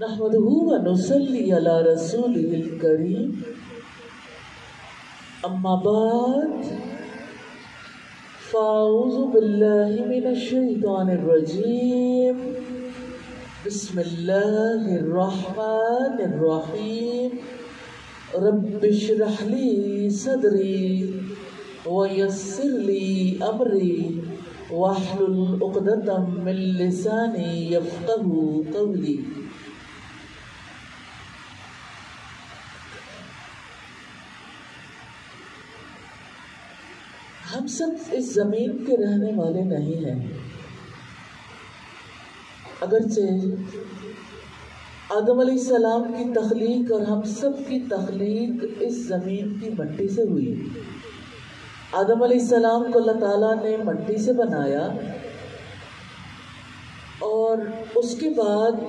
نحمدہ و نصلی علی رسولہ الکریم اما بعد فاعوذ باللہ من الشیطان الرجیم بسم اللہ الرحمن الرحیم رب اشرح لی صدری ویسر لی امری واحلل عقدۃ من لسانی یفقہوا قولی۔ ہم سب اس زمین کے رہنے والے نہیں ہیں، اگرچہ آدم علیہ السلام کی تخلیق اور ہم سب کی تخلیق اس زمین کی مٹی سے ہوئی۔ آدم علیہ السلام کو اللہ تعالیٰ نے مٹی سے بنایا اور اس کے بعد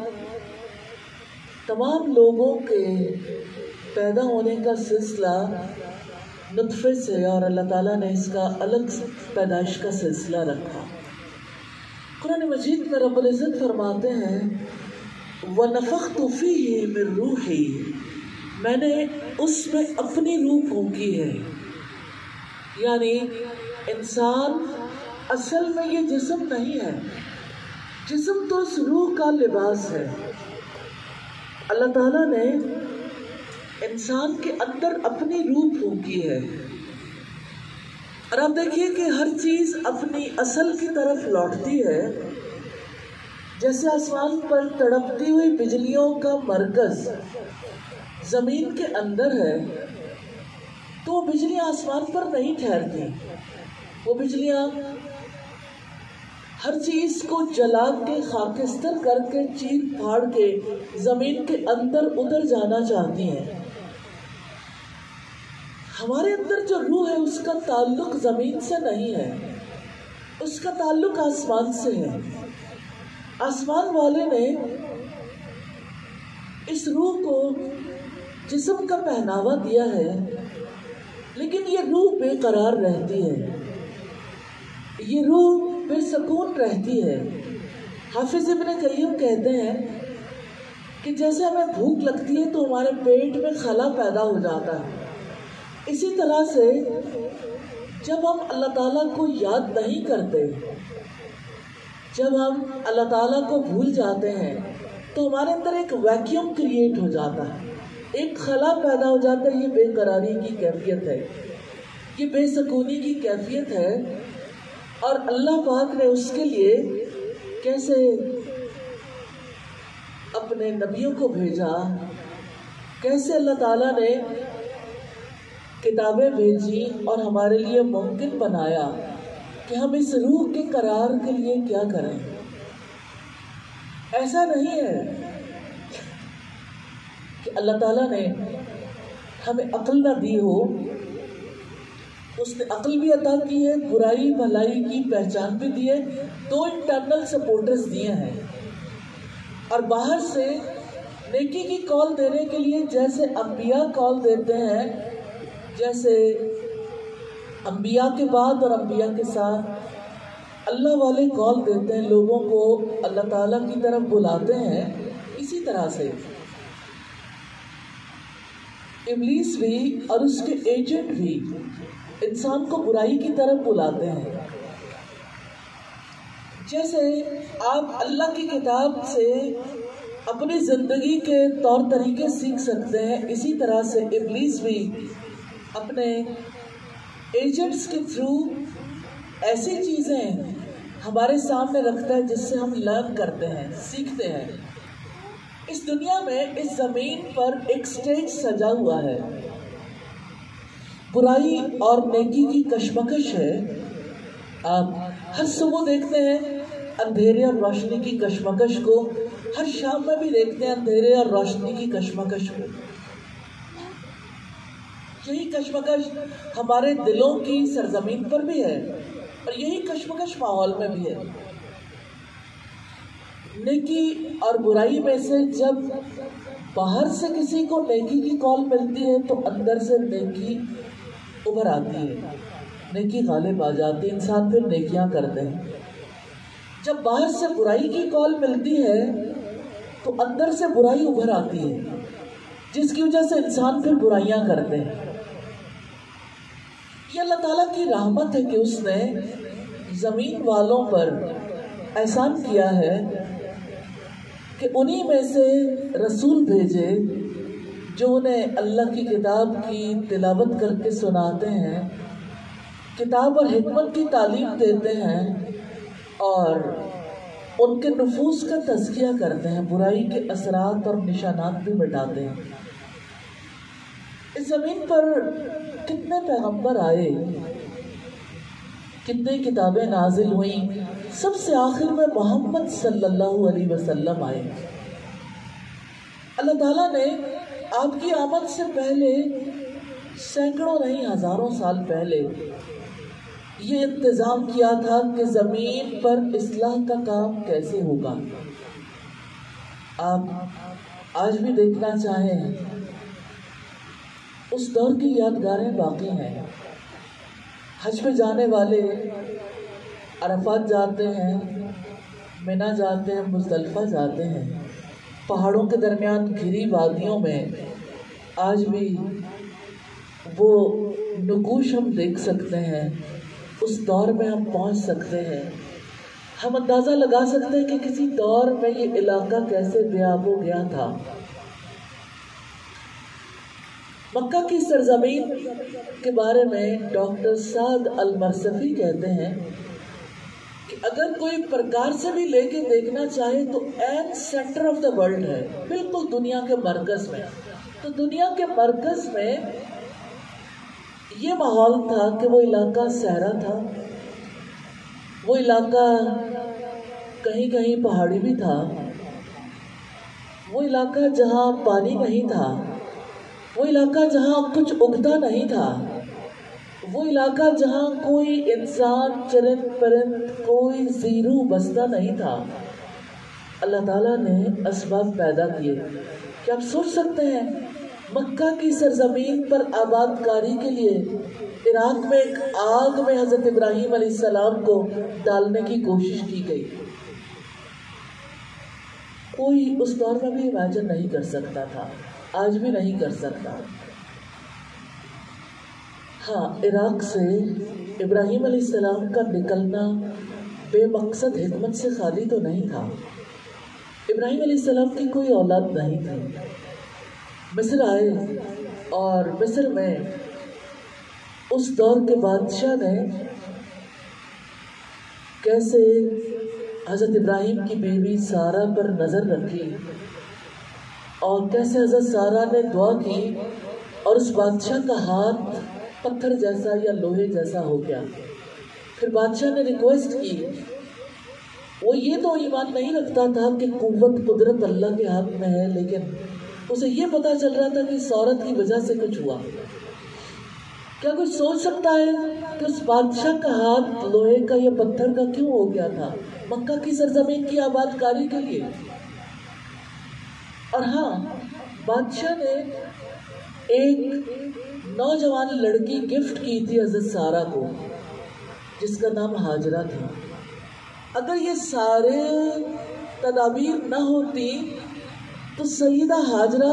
تمام لوگوں کے پیدا ہونے کا سلسلہ نطفے سے، اور اللہ تعالیٰ نے اس کا الگ پیدائش کا سلسلہ رکھا۔ قرآن مجید میں رب العزت فرماتے ہیں وَنَفَخْتُ فِيهِ مِن رُوحِي، میں نے اس میں اپنی روح پھونکی ہے۔ یعنی انسان اصل میں یہ جسم نہیں ہے، جسم تو اس روح کا لباس ہے۔ اللہ تعالیٰ نے انسان کے اندر اپنی روح پھونکی ہے، اور آپ دیکھیے کہ ہر چیز اپنی اصل کی طرف لوٹتی ہے۔ جیسے آسمان پر تڑپتی ہوئی بجلیوں کا مرکز زمین کے اندر ہے، تو وہ بجلیاں آسمان پر نہیں ٹھہرتی، وہ بجلیاں ہر چیز کو جلا کے خاکستر کر کے چیر پھاڑ کے زمین کے اندر اتر جانا چاہتی ہیں۔ ہمارے اندر جو روح ہے اس کا تعلق زمین سے نہیں ہے، اس کا تعلق آسمان سے ہے۔ آسمان والے نے اس روح کو جسم کا پہناوا دیا ہے، لیکن یہ روح بے قرار رہتی ہے، یہ روح بے سکون رہتی ہے۔ حافظ ابن قیم کہتے ہیں کہ جیسے ہمیں بھوک لگتی ہے تو ہمارے پیٹ میں خلا پیدا ہو جاتا ہے، اسی طرح سے جب ہم اللہ تعالیٰ کو یاد نہیں کرتے، جب ہم اللہ تعالیٰ کو بھول جاتے ہیں تو ہمارے اندر ایک ویکیوم کریٹ ہو جاتا ہے، ایک خلا پیدا ہو جاتا ہے۔ یہ بے قراری کی کیفیت ہے، یہ بے سکونی کی کیفیت ہے، اور اللہ پاک نے اس کے لیے کیسے اپنے نبیوں کو بھیجا، کیسے اللہ تعالیٰ نے کتابیں بھیجی اور ہمارے لیے ممکن بنایا کہ ہم اس روح کے قرار کے لیے کیا کریں۔ ایسا نہیں ہے کہ اللہ تعالیٰ نے ہمیں عقل نہ دی ہو، اس نے عقل بھی عطا کی ہے، برائی بھلائی کی پہچان بھی دی ہے، 2 انٹرنل سپورٹرز دیے ہیں، اور باہر سے نیکی کی کال دینے کے لیے جیسے انبیاء کال دیتے ہیں، جیسے انبیاء کے بعد اور انبیاء کے ساتھ اللہ والے کال دیتے ہیں، لوگوں کو اللہ تعالیٰ کی طرف بلاتے ہیں، اسی طرح سے ابلیس بھی اور اس کے ایجنٹ بھی انسان کو برائی کی طرف بلاتے ہیں۔ جیسے آپ اللہ کی کتاب سے اپنی زندگی کے طور طریقے سیکھ سکتے ہیں، اسی طرح سے ابلیس بھی اپنے ایجنٹس کے تھرو ایسی چیزیں ہمارے سامنے رکھتا ہے جس سے ہم لرن کرتے ہیں، سیکھتے ہیں۔ اس دنیا میں اس زمین پر ایک سٹیج سجا ہوا ہے، برائی اور نیکی کی کشمکش ہے۔ آپ ہر صبح دیکھتے ہیں اندھیرے اور روشنی کی کشمکش کو، ہر شام میں بھی دیکھتے ہیں اندھیرے اور روشنی کی کشمکش کو۔ یہی کشمکش ہمارے دلوں کی سرزمین پر بھی ہے، اور یہی کشمکش ماحول میں بھی ہے۔ نیکی اور برائی میں سے جب باہر سے کسی کو نیکی کی کال ملتی ہے تو اندر سے نیکی ابھر آتی ہے، نیکی غالب آ جاتی ہے، انسان پھر نیکیاں کرتے ہیں۔ جب باہر سے برائی کی کال ملتی ہے تو اندر سے برائی ابھر آتی ہے، جس کی وجہ سے انسان پھر برائیاں کرتے ہیں۔ یہ اللہ تعالیٰ کی رحمت ہے کہ اس نے زمین والوں پر احسان کیا ہے کہ انہی میں سے رسول بھیجے جو انہیں اللہ کی کتاب کی تلاوت کر کے سناتے ہیں، کتاب اور حکمت کی تعلیم دیتے ہیں، اور ان کے نفوس کا تزکیہ کرتے ہیں، برائی کے اثرات اور نشانات بھی مٹاتے ہیں۔ اس زمین پر کتنے پیغمبر آئے، کتنے کتابیں نازل ہوئیں، سب سے آخر میں محمد صلی اللہ علیہ وسلم آئے۔ اللہ تعالیٰ نے آپ کی آمد سے پہلے سینکڑوں نہیں ہزاروں سال پہلے یہ انتظام کیا تھا کہ زمین پر اصلاح کا کام کیسے ہوگا۔ آپ آج بھی دیکھنا چاہیں اس دور کی یادگاریں باقی ہیں۔ حج پہ جانے والے عرفات جاتے ہیں، مینا جاتے ہیں، مزدلفہ جاتے ہیں، پہاڑوں کے درمیان گھری وادیوں میں آج بھی وہ نقوش ہم دیکھ سکتے ہیں۔ اس دور میں ہم پہنچ سکتے ہیں، ہم اندازہ لگا سکتے ہیں کہ کسی دور میں یہ علاقہ کیسے بے آب و گیا تھا۔ مکہ کی سرزمین کے بارے میں ڈاکٹر سعد المرصفی کہتے ہیں کہ اگر کوئی پرکار سے بھی لے کے دیکھنا چاہے تو an centre of the world ہے، بالکل دنیا کے مرکز میں۔ تو دنیا کے مرکز میں یہ ماحول تھا کہ وہ علاقہ صحرا تھا، وہ علاقہ کہیں کہیں پہاڑی بھی تھا، وہ علاقہ جہاں پانی نہیں تھا، وہ علاقہ جہاں کچھ اگتا نہیں تھا، وہ علاقہ جہاں کوئی انسان، چرند پرند، کوئی زیرو بستا نہیں تھا۔ اللہ تعالیٰ نے اسباب پیدا کیے۔ کیا آپ سوچ سکتے ہیں مکہ کی سرزمین پر آباد کاری کے لیے عراق میں ایک آگ میں حضرت ابراہیم علیہ السلام کو ڈالنے کی کوشش کی گئی؟ کوئی اس دور میں بھی امیجن نہیں کر سکتا تھا، آج بھی نہیں کر سکتا۔ ہاں، عراق سے ابراہیم علیہ السلام کا نکلنا بے مقصد حکمت سے خالی تو نہیں تھا۔ ابراہیم علیہ السلام کی کوئی اولاد نہیں تھی۔ مصر آئے اور مصر میں اس دور کے بادشاہ نے کیسے حضرت ابراہیم کی بیوی سارہ پر نظر رکھی اور کیسے حضرت سارہ نے دعا کی اور اس بادشاہ کا ہاتھ پتھر جیسا یا لوہے جیسا ہو گیا۔ پھر بادشاہ نے ریکویسٹ کی، وہ یہ تو ایمان نہیں رکھتا تھا کہ قوت قدرت اللہ کے ہاتھ میں ہے، لیکن اسے یہ پتا چل رہا تھا کہ اس عورت کی وجہ سے کچھ ہوا۔ کیا کوئی سوچ سکتا ہے کہ اس بادشاہ کا ہاتھ لوہے کا یا پتھر کا کیوں ہو گیا تھا؟ مکہ کی سرزمین کی آباد کاری کے لیے۔ اور ہاں، بادشاہ نے ایک نوجوان لڑکی گفٹ کی تھی حضرت سارہ کو، جس کا نام ہاجرہ تھا۔ اگر یہ سارے تدابیر نہ ہوتی تو سیدہ ہاجرہ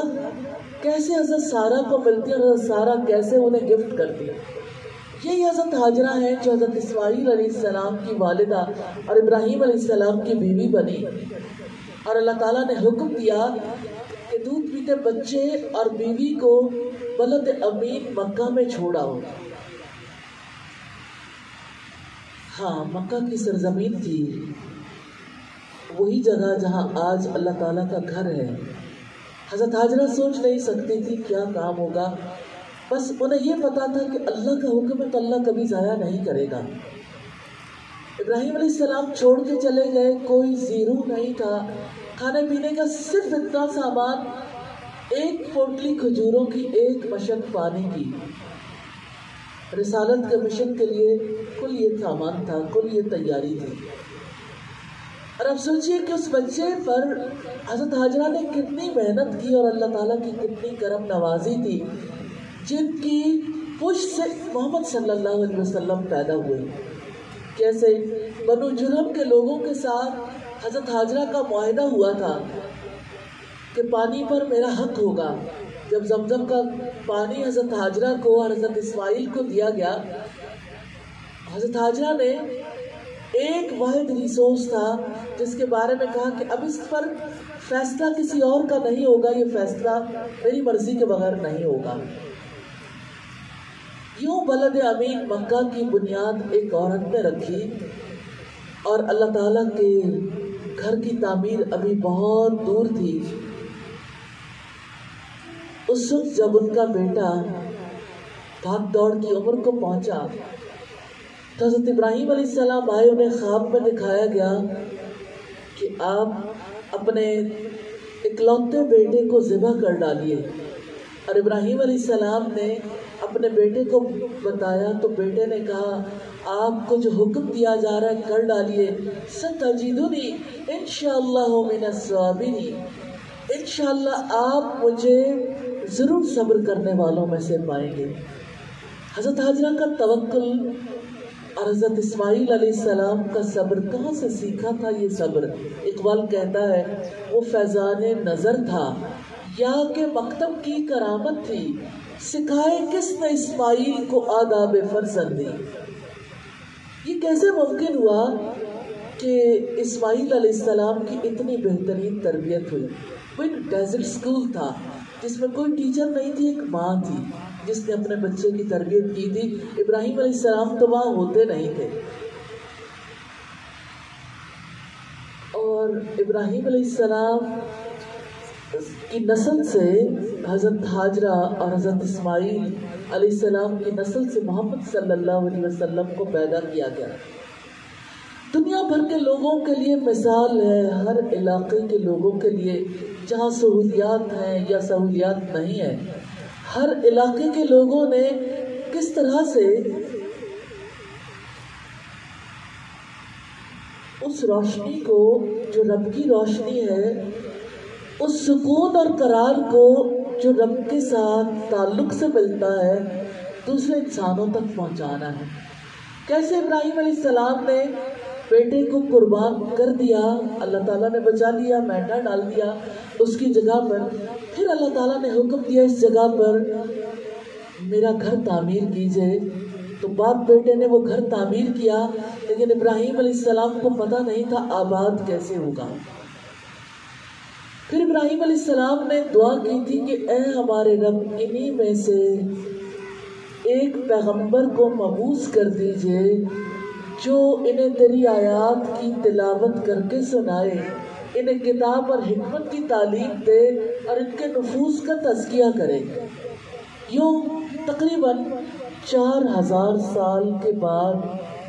کیسے حضرت سارہ کو ملتی اور حضرت سارہ کیسے انہیں گفٹ کرتی؟ یہی حضرت ہاجرہ ہیں جو حضرت اسماعیل علیہ السلام کی والدہ اور ابراہیم علیہ السلام کی بیوی بنی، اور اللہ تعالیٰ نے حکم دیا کہ دودھ پیتے بچے اور بیوی کو بلد امین مکہ میں چھوڑاؤ۔ ہاں، مکہ کی سرزمین تھی، وہی جگہ جہاں آج اللہ تعالیٰ کا گھر ہے۔ حضرت ہاجرہ سوچ نہیں سکتی تھی کیا کام ہوگا، بس انہیں یہ پتا تھا کہ اللہ کا حکم ہے تو اللہ کبھی ضائع نہیں کرے گا۔ ابراہیم علیہ السلام چھوڑ کے چلے گئے، کوئی زیرو نہیں تھا، کھانے پینے کا صرف اتنا سامان، ایک پوٹلی کھجوروں کی، ایک مشک پانی کی۔ رسالت کے مشن کے لیے کل یہ سامان تھا، کل یہ تیاری تھی۔ اور اب سوچئے کہ اس بچے پر حضرت ہاجرہ نے کتنی محنت کی اور اللہ تعالیٰ کی کتنی کرم نوازی تھی، جن کی پشت سے محمد صلی اللہ علیہ وسلم پیدا ہوئے۔ کیسے بنو جرہم کے لوگوں کے ساتھ حضرت ہاجرہ کا معاہدہ ہوا تھا کہ پانی پر میرا حق ہوگا. جب زمزم کا پانی حضرت ہاجرہ کو اور حضرت اسماعیل کو دیا گیا، حضرت ہاجرہ نے ایک واحد ریسورس تھا جس کے بارے میں کہا کہ اب اس پر فیصلہ کسی اور کا نہیں ہوگا، یہ فیصلہ میری مرضی کے بغیر نہیں ہوگا. یوں بلد امین مکہ کی بنیاد ایک عورت نے رکھی، اور اللہ تعالیٰ کے گھر کی تعمیر ابھی بہت دور تھی. اس وقت جب ان کا بیٹا بھاگ دوڑ کی عمر کو پہنچا تو حضرت ابراہیم علیہ السلام آئے. انہیں خواب میں دکھایا گیا کہ آپ اپنے اکلوتے بیٹے کو ذبح کر ڈالیے. اور ابراہیم علیہ السلام نے اپنے بیٹے کو بتایا تو بیٹے نے کہا آپ کو جو حکم دیا جا رہا ہے کر ڈالیے. ستجدنی انشاءاللہ من الصابرین، انشاءاللہ آپ مجھے ضرور صبر کرنے والوں میں سے پائیں گے. حضرت ہاجرہ کا توکل اور حضرت اسماعیل علیہ السلام کا صبر کہاں سے سیکھا تھا؟ یہ صبر اقبال کہتا ہے وہ فیضان نظر تھا یا کہ مکتب کی کرامت تھی، سکھائے کس نے اسماعیل کو آداب فرزندی. یہ کیسے ممکن ہوا کہ اسماعیل علیہ السلام کی اتنی بہترین تربیت ہوئی؟ وہ ایک ڈیزرٹ اسکول تھا جس میں کوئی ٹیچر نہیں تھی، ایک ماں تھی جس نے اپنے بچے کی تربیت کی تھی. ابراہیم علیہ السلام تو وہاں ہوتے نہیں تھے، اور ابراہیم علیہ السلام کی نسل سے حضرت ہاجرہ اور حضرت اسماعیل علیہ السلام کی نسل سے محمد صلی اللہ علیہ وسلم کو پیدا کیا گیا. دنیا بھر کے لوگوں کے لیے مثال ہے، ہر علاقے کے لوگوں کے لیے جہاں سہولیات ہیں یا سہولیات نہیں ہیں، ہر علاقے کے لوگوں نے کس طرح سے اس روشنی کو جو رب کی روشنی ہے، اس سکون اور قرار کو جو رب کے ساتھ تعلق سے ملتا ہے، دوسرے انسانوں تک پہنچانا ہے. کیسے ابراہیم علیہ السلام نے بیٹے کو قربان کر دیا، اللہ تعالیٰ نے بچا لیا، میٹھا ڈال دیا اس کی جگہ پر. پھر اللہ تعالیٰ نے حکم دیا اس جگہ پر میرا گھر تعمیر کیجئے. تو باپ بیٹے نے وہ گھر تعمیر کیا، لیکن ابراہیم علیہ السلام کو پتہ نہیں تھا آباد کیسے ہوگا. پھر ابراہیم علیہ السلام نے دعا کی تھی کہ اے ہمارے رب، انہی میں سے ایک پیغمبر کو مبعوث کر دیجئے جو انہیں تیری آیات کی تلاوت کر کے سنائے، انہیں کتاب اور حکمت کی تعلیم دے اور ان کے نفوس کا تزکیہ کرے. یوں تقریباً 4000 سال کے بعد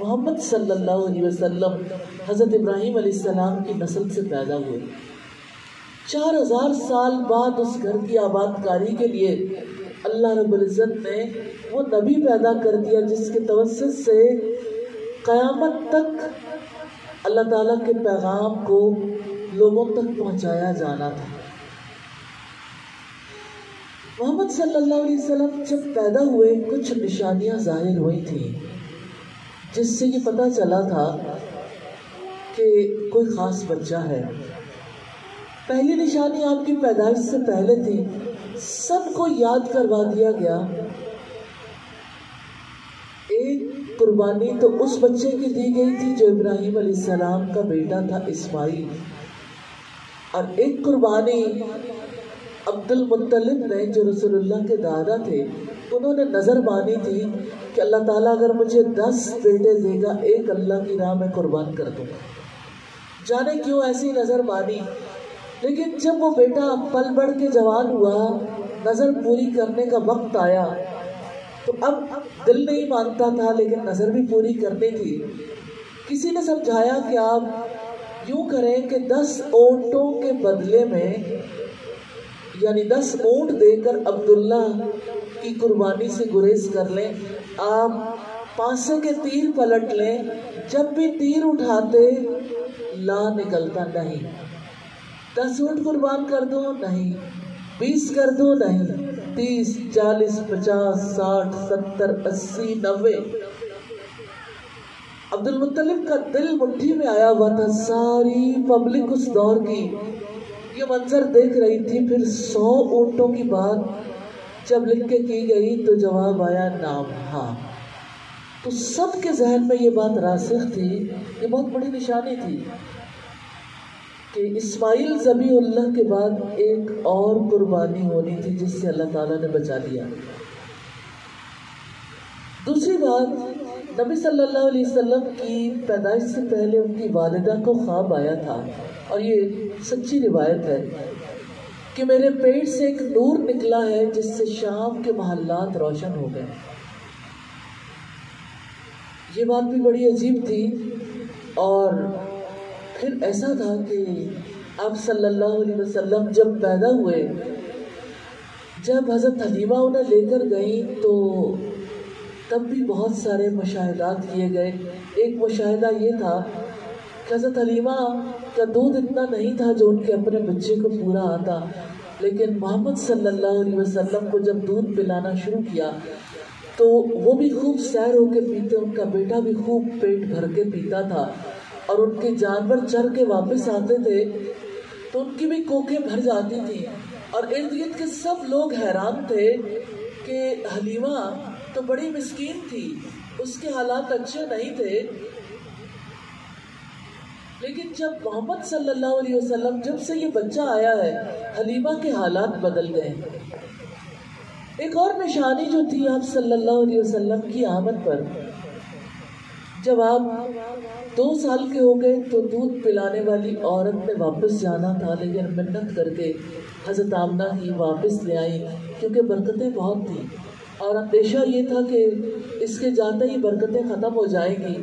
محمد صلی اللہ علیہ وسلم حضرت ابراہیم علیہ السلام کی نسل سے پیدا ہوئے. 4000 سال بعد اس گھر کی آباد کاری کے لیے اللہ رب العزت نے وہ نبی پیدا کر دیا جس کے توسط سے قیامت تک اللہ تعالیٰ کے پیغام کو لوگوں تک پہنچایا جانا تھا. محمد صلی اللہ علیہ وسلم جب پیدا ہوئے کچھ نشانیاں ظاہر ہوئی تھیں جس سے یہ پتہ چلا تھا کہ کوئی خاص بچہ ہے. پہلی نشانی آپ کی پیدائش سے پہلے تھی، سب کو یاد کروا دیا گیا. ایک قربانی تو اس بچے کی دی گئی تھی جو ابراہیم علیہ السلام کا بیٹا تھا اسماعیل، اور ایک قربانی عبد المطلب نے جو رسول اللہ کے دادا تھے، انہوں نے نظر مانی تھی کہ اللہ تعالیٰ اگر مجھے 10 بیٹے دے گا، ایک اللہ کی راہ میں قربان کر دوں گا. جانے کیوں ایسی نظر مانی، لیکن جب وہ بیٹا پل بڑھ کے جوان ہوا، نظر پوری کرنے کا وقت آیا، تو اب دل نہیں مانتا تھا لیکن نظر بھی پوری کرنی تھی. کسی نے سمجھایا کہ آپ یوں کریں کہ 10 اونٹوں کے بدلے میں، یعنی 10 اونٹ دے کر عبداللہ کی قربانی سے گریز کر لیں. آپ پانسے کے تیر پلٹ لیں، جب بھی تیر اٹھاتے لا نکلتا نہیں. 10 اونٹ قربان کر دو نہیں، 20 کر دو نہیں، 30 40 50 60 70 80 90. عبد المطلب کا دل مٹھی میں آیا ہوا تھا. ساری پبلک اس دور کی یہ منظر دیکھ رہی تھی. پھر 100 اونٹوں کی بات جب لکھ کے کی گئی تو جواب آیا نام. ہاں، تو سب کے ذہن میں یہ بات راسخ تھی. یہ بہت بڑی نشانی تھی کہ اسماعیل ذبیح اللہ کے بعد ایک اور قربانی ہونی تھی جس سے اللہ تعالیٰ نے بچا لیا. دوسری بات، نبی صلی اللہ علیہ وسلم کی پیدائش سے پہلے ان کی والدہ کو خواب آیا تھا، اور یہ سچی روایت ہے کہ میرے پیٹ سے ایک نور نکلا ہے جس سے شام کے محلات روشن ہو گئے. یہ بات بھی بڑی عجیب تھی. اور پھر ایسا تھا کہ آپ صلی اللہ علیہ وسلم جب پیدا ہوئے، جب حضرت حلیمہ انہیں لے کر گئیں تو تب بھی بہت سارے مشاہدات کیے گئے. ایک مشاہدہ یہ تھا کہ حضرت حلیمہ کا دودھ اتنا نہیں تھا جو ان کے اپنے بچے کو پورا آتا، لیکن محمد صلی اللہ علیہ وسلم کو جب دودھ پلانا شروع کیا تو وہ بھی خوب سیر ہو کے پیتے، ان کا بیٹا بھی خوب پیٹ بھر کے پیتا تھا، اور ان کے جانور چر کے واپس آتے تھے تو ان کی بھی کوکھیں بھر جاتی تھیں. اور ارد گرد کے سب لوگ حیران تھے کہ حلیمہ تو بڑی مسکین تھی، اس کے حالات اچھے نہیں تھے. لیکن جب محمد صلی اللہ علیہ وسلم جب سے یہ بچہ آیا ہے، حلیمہ کے حالات بدل گئے. ایک اور نشانی جو تھی آپ صلی اللہ علیہ وسلم کی آمد پر، جب آپ 2 سال کے ہو گئے تو دودھ پلانے والی عورت نے واپس جانا تھا، لیکن منت کر کے حضرت آمنہ ہی واپس لے آئی کیونکہ برکتیں بہت تھیں اور اندیشہ یہ تھا کہ اس کے جاتے ہی برکتیں ختم ہو جائیں گی.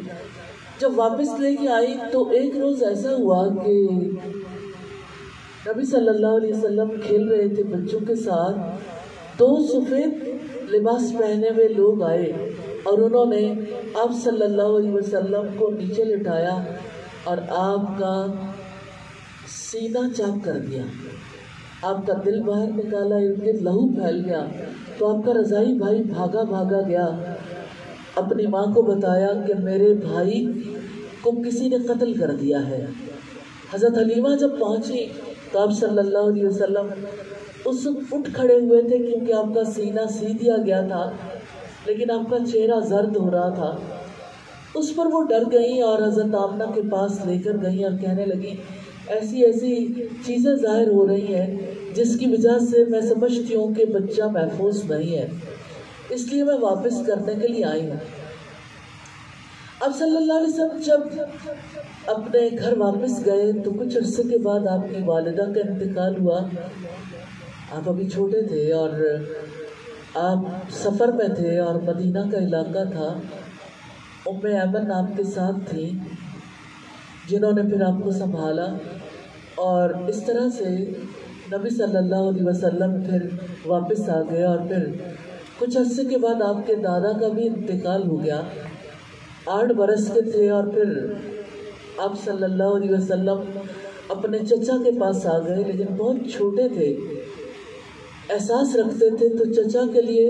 جب واپس لے کے آئی تو ایک روز ایسا ہوا کہ نبی صلی اللہ علیہ وسلم کھیل رہے تھے بچوں کے ساتھ. 2 سفید لباس پہنے ہوئے لوگ آئے اور انہوں نے آپ صلی اللہ علیہ وسلم کو نیچے لٹایا اور آپ کا سینہ چاک کر دیا، آپ کا دل باہر نکالا، ارد گرد لہو پھیل گیا. تو آپ کا رضائی بھائی بھاگا گیا، اپنی ماں کو بتایا کہ میرے بھائی کو کسی نے قتل کر دیا ہے. حضرت حلیمہ جب پہنچی تو آپ صلی اللہ علیہ وسلم اس وقت اٹھ کھڑے ہوئے تھے کیونکہ آپ کا سینہ سی دیا گیا تھا، لیکن آپ کا چہرہ زرد ہو رہا تھا. اس پر وہ ڈر گئیں اور حضرت آمنہ کے پاس لے کر گئیں اور کہنے لگیں ایسی ایسی چیزیں ظاہر ہو رہی ہیں جس کی وجہ سے میں سمجھتی ہوں کہ بچہ محفوظ نہیں ہے، اس لیے میں واپس کرنے کے لیے آئی ہوں. اب صلی اللہ علیہ وسلم جب اپنے گھر واپس گئے تو کچھ عرصے کے بعد آپ کی والدہ کا انتقال ہوا. آپ ابھی چھوٹے تھے اور آپ سفر میں تھے اور مدینہ کا علاقہ تھا. ام ایمن آپ کے ساتھ تھیں جنہوں نے پھر آپ کو سنبھالا، اور اس طرح سے نبی صلی اللہ علیہ وسلم پھر واپس آ گئے. اور پھر کچھ عرصے کے بعد آپ کے دادا کا بھی انتقال ہو گیا. 8 برس کے تھے اور پھر آپ صلی اللہ علیہ وسلم اپنے چچا کے پاس آ گئے، لیکن بہت چھوٹے تھے، احساس رکھتے تھے تو چچا کے لیے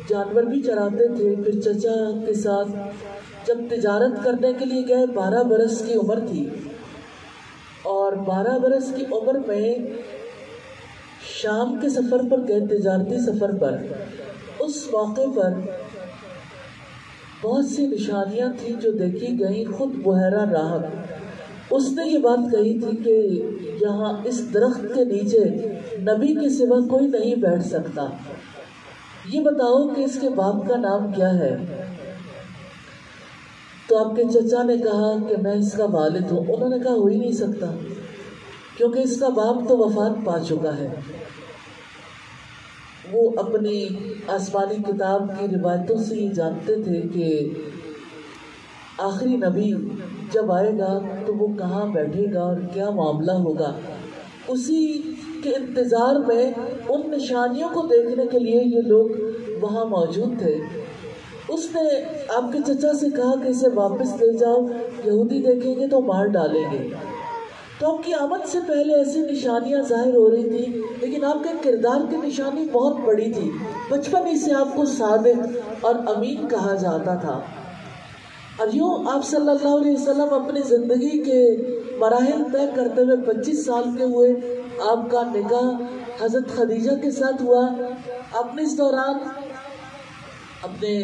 جانور بھی چراتے تھے. پھر چچا کے ساتھ جب تجارت کرنے کے لیے گئے، 12 برس کی عمر تھی، اور 12 برس کی عمر میں شام کے سفر پر گئے، تجارتی سفر پر. اس موقع پر بہت سی نشانیاں تھیں جو دیکھی گئیں. خود بحیرہ راہب اس نے یہ بات کہی تھی کہ یہاں اس درخت کے نیچے نبی کے سوا کوئی نہیں بیٹھ سکتا، یہ بتاؤ کہ اس کے باپ کا نام کیا ہے. تو آپ کے چچا نے کہا کہ میں اس کا والد ہوں. انہوں نے کہا ہو ہی نہیں سکتا کیونکہ اس کا باپ تو وفات پا چکا ہے. وہ اپنی آسمانی کتاب کی روایتوں سے یہ جانتے تھے کہ آخری نبی جب آئے گا تو وہ کہاں بیٹھے گا اور کیا معاملہ ہوگا. اسی کے انتظار میں ان نشانیوں کو دیکھنے کے لیے یہ لوگ وہاں موجود تھے. اس نے آپ کے چچا سے کہا کہ اسے واپس لے جاؤ، یہودی دیکھیں گے تو مار ڈالیں گے. تو آپ کی آمد سے پہلے ایسی نشانیاں ظاہر ہو رہی تھی، لیکن آپ کے کردار کی نشانی بہت بڑی تھی. بچپن ہی سے آپ کو صادق اور امین کہا جاتا تھا. اور یوں آپ صلی اللہ علیہ وسلم اپنی زندگی کے مراحل طے کرتے ہوئے 25 سال کے ہوئے. آپ کا نکاح حضرت خدیجہ کے ساتھ ہوا. آپ نے اس دوران اپنے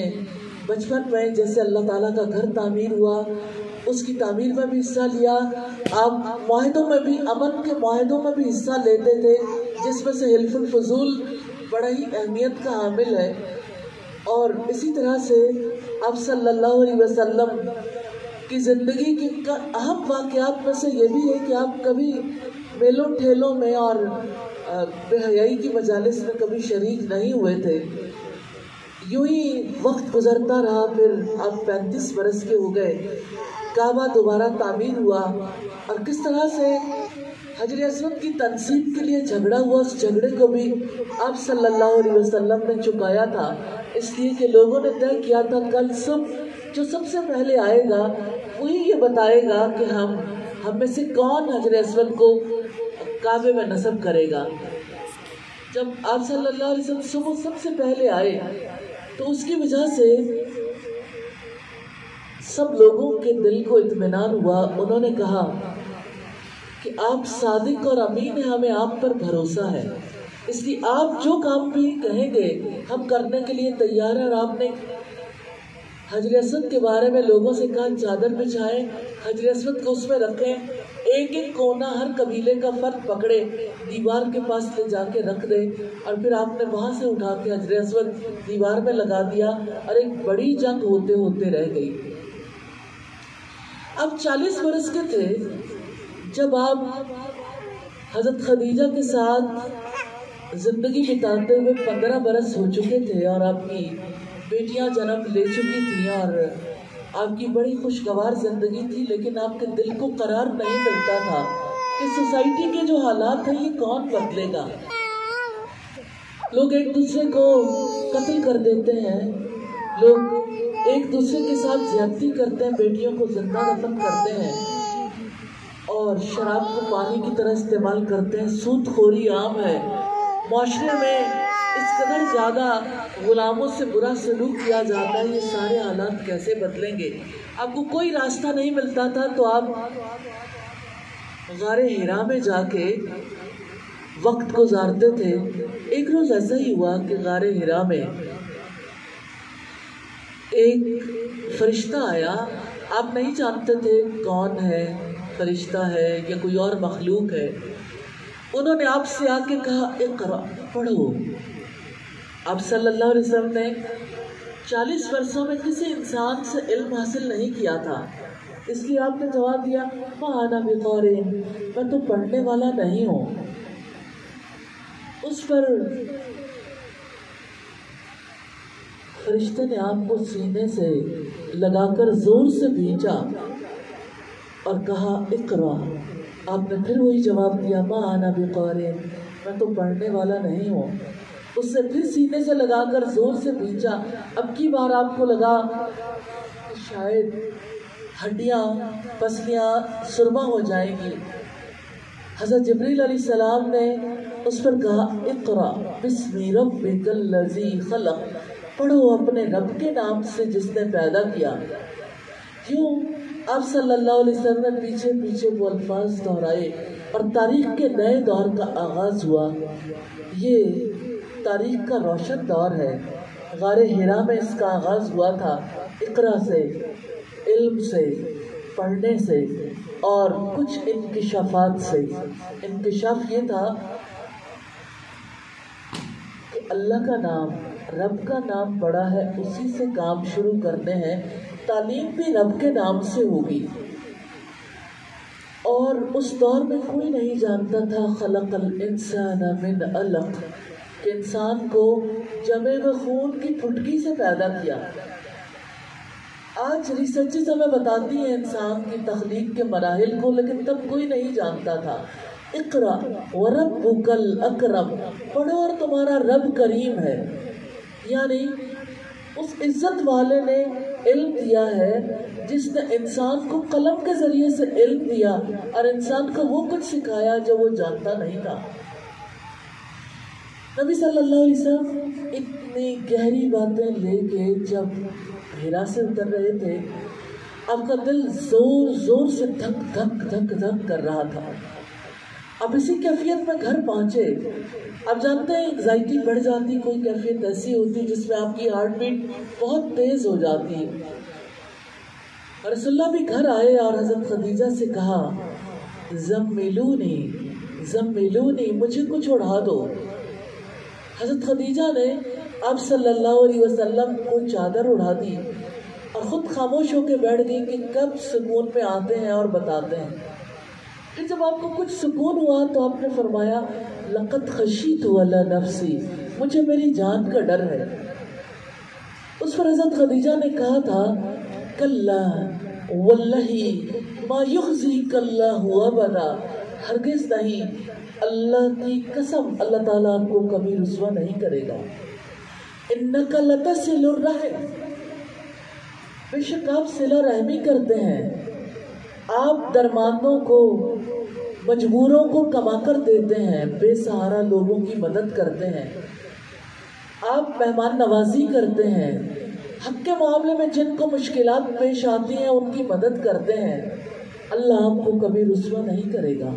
بچپن میں جیسے اللہ تعالیٰ کا گھر تعمیر ہوا اس کی تعمیر میں بھی حصہ لیا. آپ معاہدوں میں بھی، امن کے معاہدوں میں بھی حصہ لیتے تھے، جس میں سے حلف الفضول بڑا ہی اہمیت کا حامل ہے. اور اسی طرح سے آپ صلی اللہ علیہ وسلم کی زندگی کے اہم واقعات میں سے یہ بھی ہے کہ آپ کبھی میلوں ٹھیلوں میں اور بے حیائی کی مجالس میں کبھی شریک نہیں ہوئے تھے. یوں ہی وقت گزرتا رہا، پھر آپ 35 برس کے ہو گئے. کعبہ دوبارہ تعمیر ہوا اور کس طرح سے حجر اسود کی تنصیب کے لیے جھگڑا ہوا، اس جھگڑے کو بھی آپ صلی اللہ علیہ وسلم نے چکایا تھا. اس لیے کہ لوگوں نے طے کیا تھا کل جو سب سے پہلے آئے گا وہی یہ بتائے گا کہ ہم میں سے کون حجر اسود کو کعبے میں نصب کرے گا. جب آپ صلی اللہ علیہ وسلم صبح سب سے پہلے آئے تو اس کی وجہ سے سب لوگوں کے دل کو اطمینان ہوا. انہوں نے کہا کہ آپ صادق اور امین ہیں، ہمیں آپ پر بھروسہ ہے، اس لیے آپ جو کام بھی کہیں گے ہم کرنے کے لیے تیار ہیں. اور آپ نے حجر اسود کے بارے میں لوگوں سے کہا چادر بچھائیں، حجر اسود کو اس میں رکھیں، ایک ایک کونا ہر قبیلے کا فرد پکڑے دیوار کے پاس لے جا کے رکھ دے. اور پھر آپ نے وہاں سے اٹھا کے حجر اسود دیوار میں لگا دیا اور ایک بڑی جنگ ہوتے ہوتے رہ گئی. اب 40 برس کے تھے جب آپ حضرت خدیجہ کے ساتھ زندگی بتاتے ہوئے 15 برس ہو چکے تھے اور آپ کی بیٹیاں جنم لے چکی تھیں اور آپ کی بڑی خوشگوار زندگی تھی. لیکن آپ کے دل کو قرار نہیں ملتا تھا کہ سوسائٹی کے جو حالات ہیں یہ کون بدلے گا. لوگ ایک دوسرے کو قتل کر دیتے ہیں، لوگ ایک دوسرے کے ساتھ زیادتی کرتے ہیں، بیٹیوں کو زندہ دفن کرتے ہیں اور شراب کو پانی کی طرح استعمال کرتے ہیں. سود خوری عام ہے معاشرے میں، اس قدر زیادہ غلاموں سے برا سلوک کیا جاتا ہے. یہ سارے حالات کیسے بدلیں گے؟ آپ کو کوئی راستہ نہیں ملتا تھا تو آپ غار حرا میں جا کے وقت گزارتے تھے. ایک روز ایسا ہی ہوا کہ غار حرا میں ایک فرشتہ آیا. آپ نہیں جانتے تھے کون ہے، فرشتہ ہے یا کوئی اور مخلوق ہے. انہوں نے آپ سے آ کے کہا اقرا، پڑھو. آپ صلی اللہ علیہ وسلم نے 40 برسوں میں کسی انسان سے علم حاصل نہیں کیا تھا، اس لیے آپ نے جواب دیا ما انا بقارئ، میں تو پڑھنے والا نہیں ہوں. اس پر فرشتے نے آپ کو سینے سے لگا کر زور سے بھینچا اور کہا اقرا. آپ نے پھر وہی جواب دیا ما انا بقارئ، میں تو پڑھنے والا نہیں ہوں. اس سے پھر سینے سے لگا کر زور سے بھینچا. اب کی بار آپ کو لگا کہ شاید ہڈیاں پسلیاں سرما ہو جائیں گی. حضرت جبریل علیہ السلام نے اس پر کہا اقرا بسم ربک الذی خلق، پڑھو اپنے رب کے نام سے جس نے پیدا کیا. کیوں آپ صلی اللہ علیہ وسلم نے پیچھے پیچھے وہ الفاظ دہرائے اور تاریخ کے نئے دور کا آغاز ہوا. یہ تاریخ کا روشن دور ہے. غار حرا میں اس کا آغاز ہوا تھا، اقرا سے، علم سے، پڑھنے سے اور کچھ انکشافات سے. انکشاف یہ تھا کہ اللہ کا نام، رب کا نام بڑا ہے، اسی سے کام شروع کرنے ہیں. تعلیم بھی رب کے نام سے ہوگی. اور اس دور میں کوئی نہیں جانتا تھا خلق الانسان من علق، کہ انسان کو جمے ہوئے خون کی پھٹکی سے پیدا کیا. آج ریسرچز ہمیں بتاتی ہیں انسان کی تخلیق کے مراحل کو، لیکن تب کوئی نہیں جانتا تھا. اقرا وربک الاکرم، پڑھو اور تمہارا رب کریم ہے. یعنی اس عزت والے نے علم دیا ہے جس نے انسان کو قلم کے ذریعے سے علم دیا اور انسان کو وہ کچھ سکھایا جو وہ جانتا نہیں تھا. نبی صلی اللہ علیہ وسلم اتنی گہری باتیں لے کے جب حرا سے اتر رہے تھے آپ کا دل زور زور سے دھک دھک دھک دھک کر رہا تھا. اب اسی کیفیت میں گھر پہنچے. آپ جانتے ہیں انگزائٹی بڑھ جاتی, کوئی کیفیت ایسی ہوتی جس میں آپ کی ہارٹ بیٹ بہت تیز ہو جاتی ہے. رسول اللہ بھی گھر آئے اور حضرت خدیجہ سے کہا زملونی زملونی, مجھے کچھ اڑا دو. حضرت خدیجہ نے آپ صلی اللہ علیہ وسلم کو چادر اڑا دی اور خود خاموش ہو کے بیٹھ گئی کہ کب سکون میں آتے ہیں اور بتاتے ہیں. پھر جب آپ کو کچھ سکون ہوا تو آپ نے فرمایا لقد خشیت علی نفسی, مجھے میری جان کا ڈر ہے. اس پر حضرت خدیجہ نے کہا تھا کلا واللہ ما یخزیک اللہ ابدا, ہرگز نہیں, اللہ کی قسم اللہ تعالیٰ آپ کو کبھی رسوا نہیں کرے گا. انک لتصل الرحم, بے شک آپ صلہ رحمی کرتے ہیں, آپ درماندوں کو مجبوروں کو کما کر دیتے ہیں, بے سہارا لوگوں کی مدد کرتے ہیں, آپ مہمان نوازی کرتے ہیں, حق کے معاملے میں جن کو مشکلات پیش آتی ہیں ان کی مدد کرتے ہیں. اللہ آپ کو کبھی رسوا نہیں کرے گا.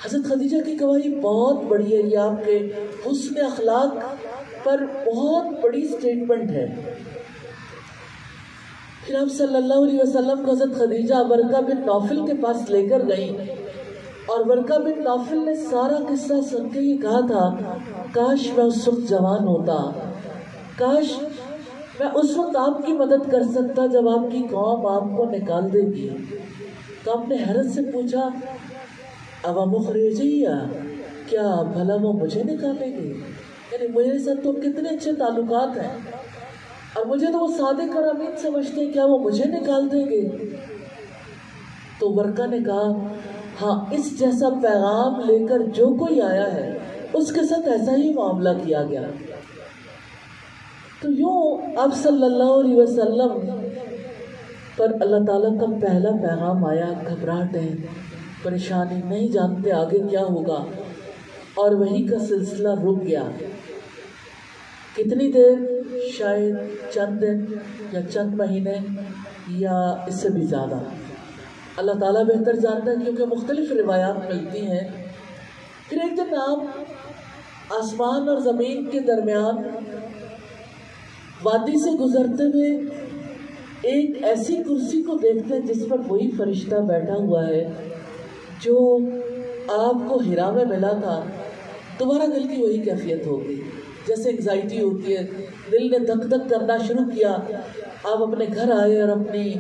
حضرت خدیجہ کی گواہی بہت بڑی ہے, یہ آپ کے حسن اخلاق پر بہت بڑی سٹیٹمنٹ ہے. پھر آپ صلی اللہ علیہ وسلم کو حضرت خدیجہ ورقہ بن نوفل کے پاس لے کر گئی اور ورقہ بن نوفل نے سارا قصہ سن کے یہ کہا تھا کاش میں اس وقت جوان ہوتا, کاش میں اس وقت آپ کی مدد کر سکتا جب آپ کی قوم آپ کو نکال دے گی. تو آپ نے حیرت سے پوچھا ابا مخرجیہ, کیا بھلا وہ مجھے نکالیں گے؟ یعنی میرے ساتھ تو کتنے اچھے تعلقات ہیں اور مجھے تو وہ صادق اور امین سمجھتے ہیں, کیا وہ مجھے نکال دیں گے؟ تو ورقہ نے کہا ہاں, اس جیسا پیغام لے کر جو کوئی آیا ہے اس کے ساتھ ایسا ہی معاملہ کیا گیا. تو یوں آپ صلی اللہ علیہ وسلم پر اللہ تعالیٰ کا پہلا پیغام آیا, گھبراہٹیں, پریشانی, نہیں جانتے آگے کیا ہوگا, اور وہی کا سلسلہ رک گیا. کتنی دیر؟ شاید چند دن یا چند مہینے یا اس سے بھی زیادہ, اللہ تعالیٰ بہتر جانتا ہے کیونکہ مختلف روایات ملتی ہیں. پھر ایک دن آپ آسمان اور زمین کے درمیان وادی سے گزرتے ہوئے ایک ایسی کرسی کو دیکھتے ہیں جس پر وہی فرشتہ بیٹھا ہوا ہے جو آپ کو ہرا میں ملا تھا. تمہارا دل کی وہی کیفیت ہوگی جیسے انگزائٹی ہوتی ہے, دل نے دھک دھک کرنا شروع کیا. آپ اپنے گھر آئے اور اپنی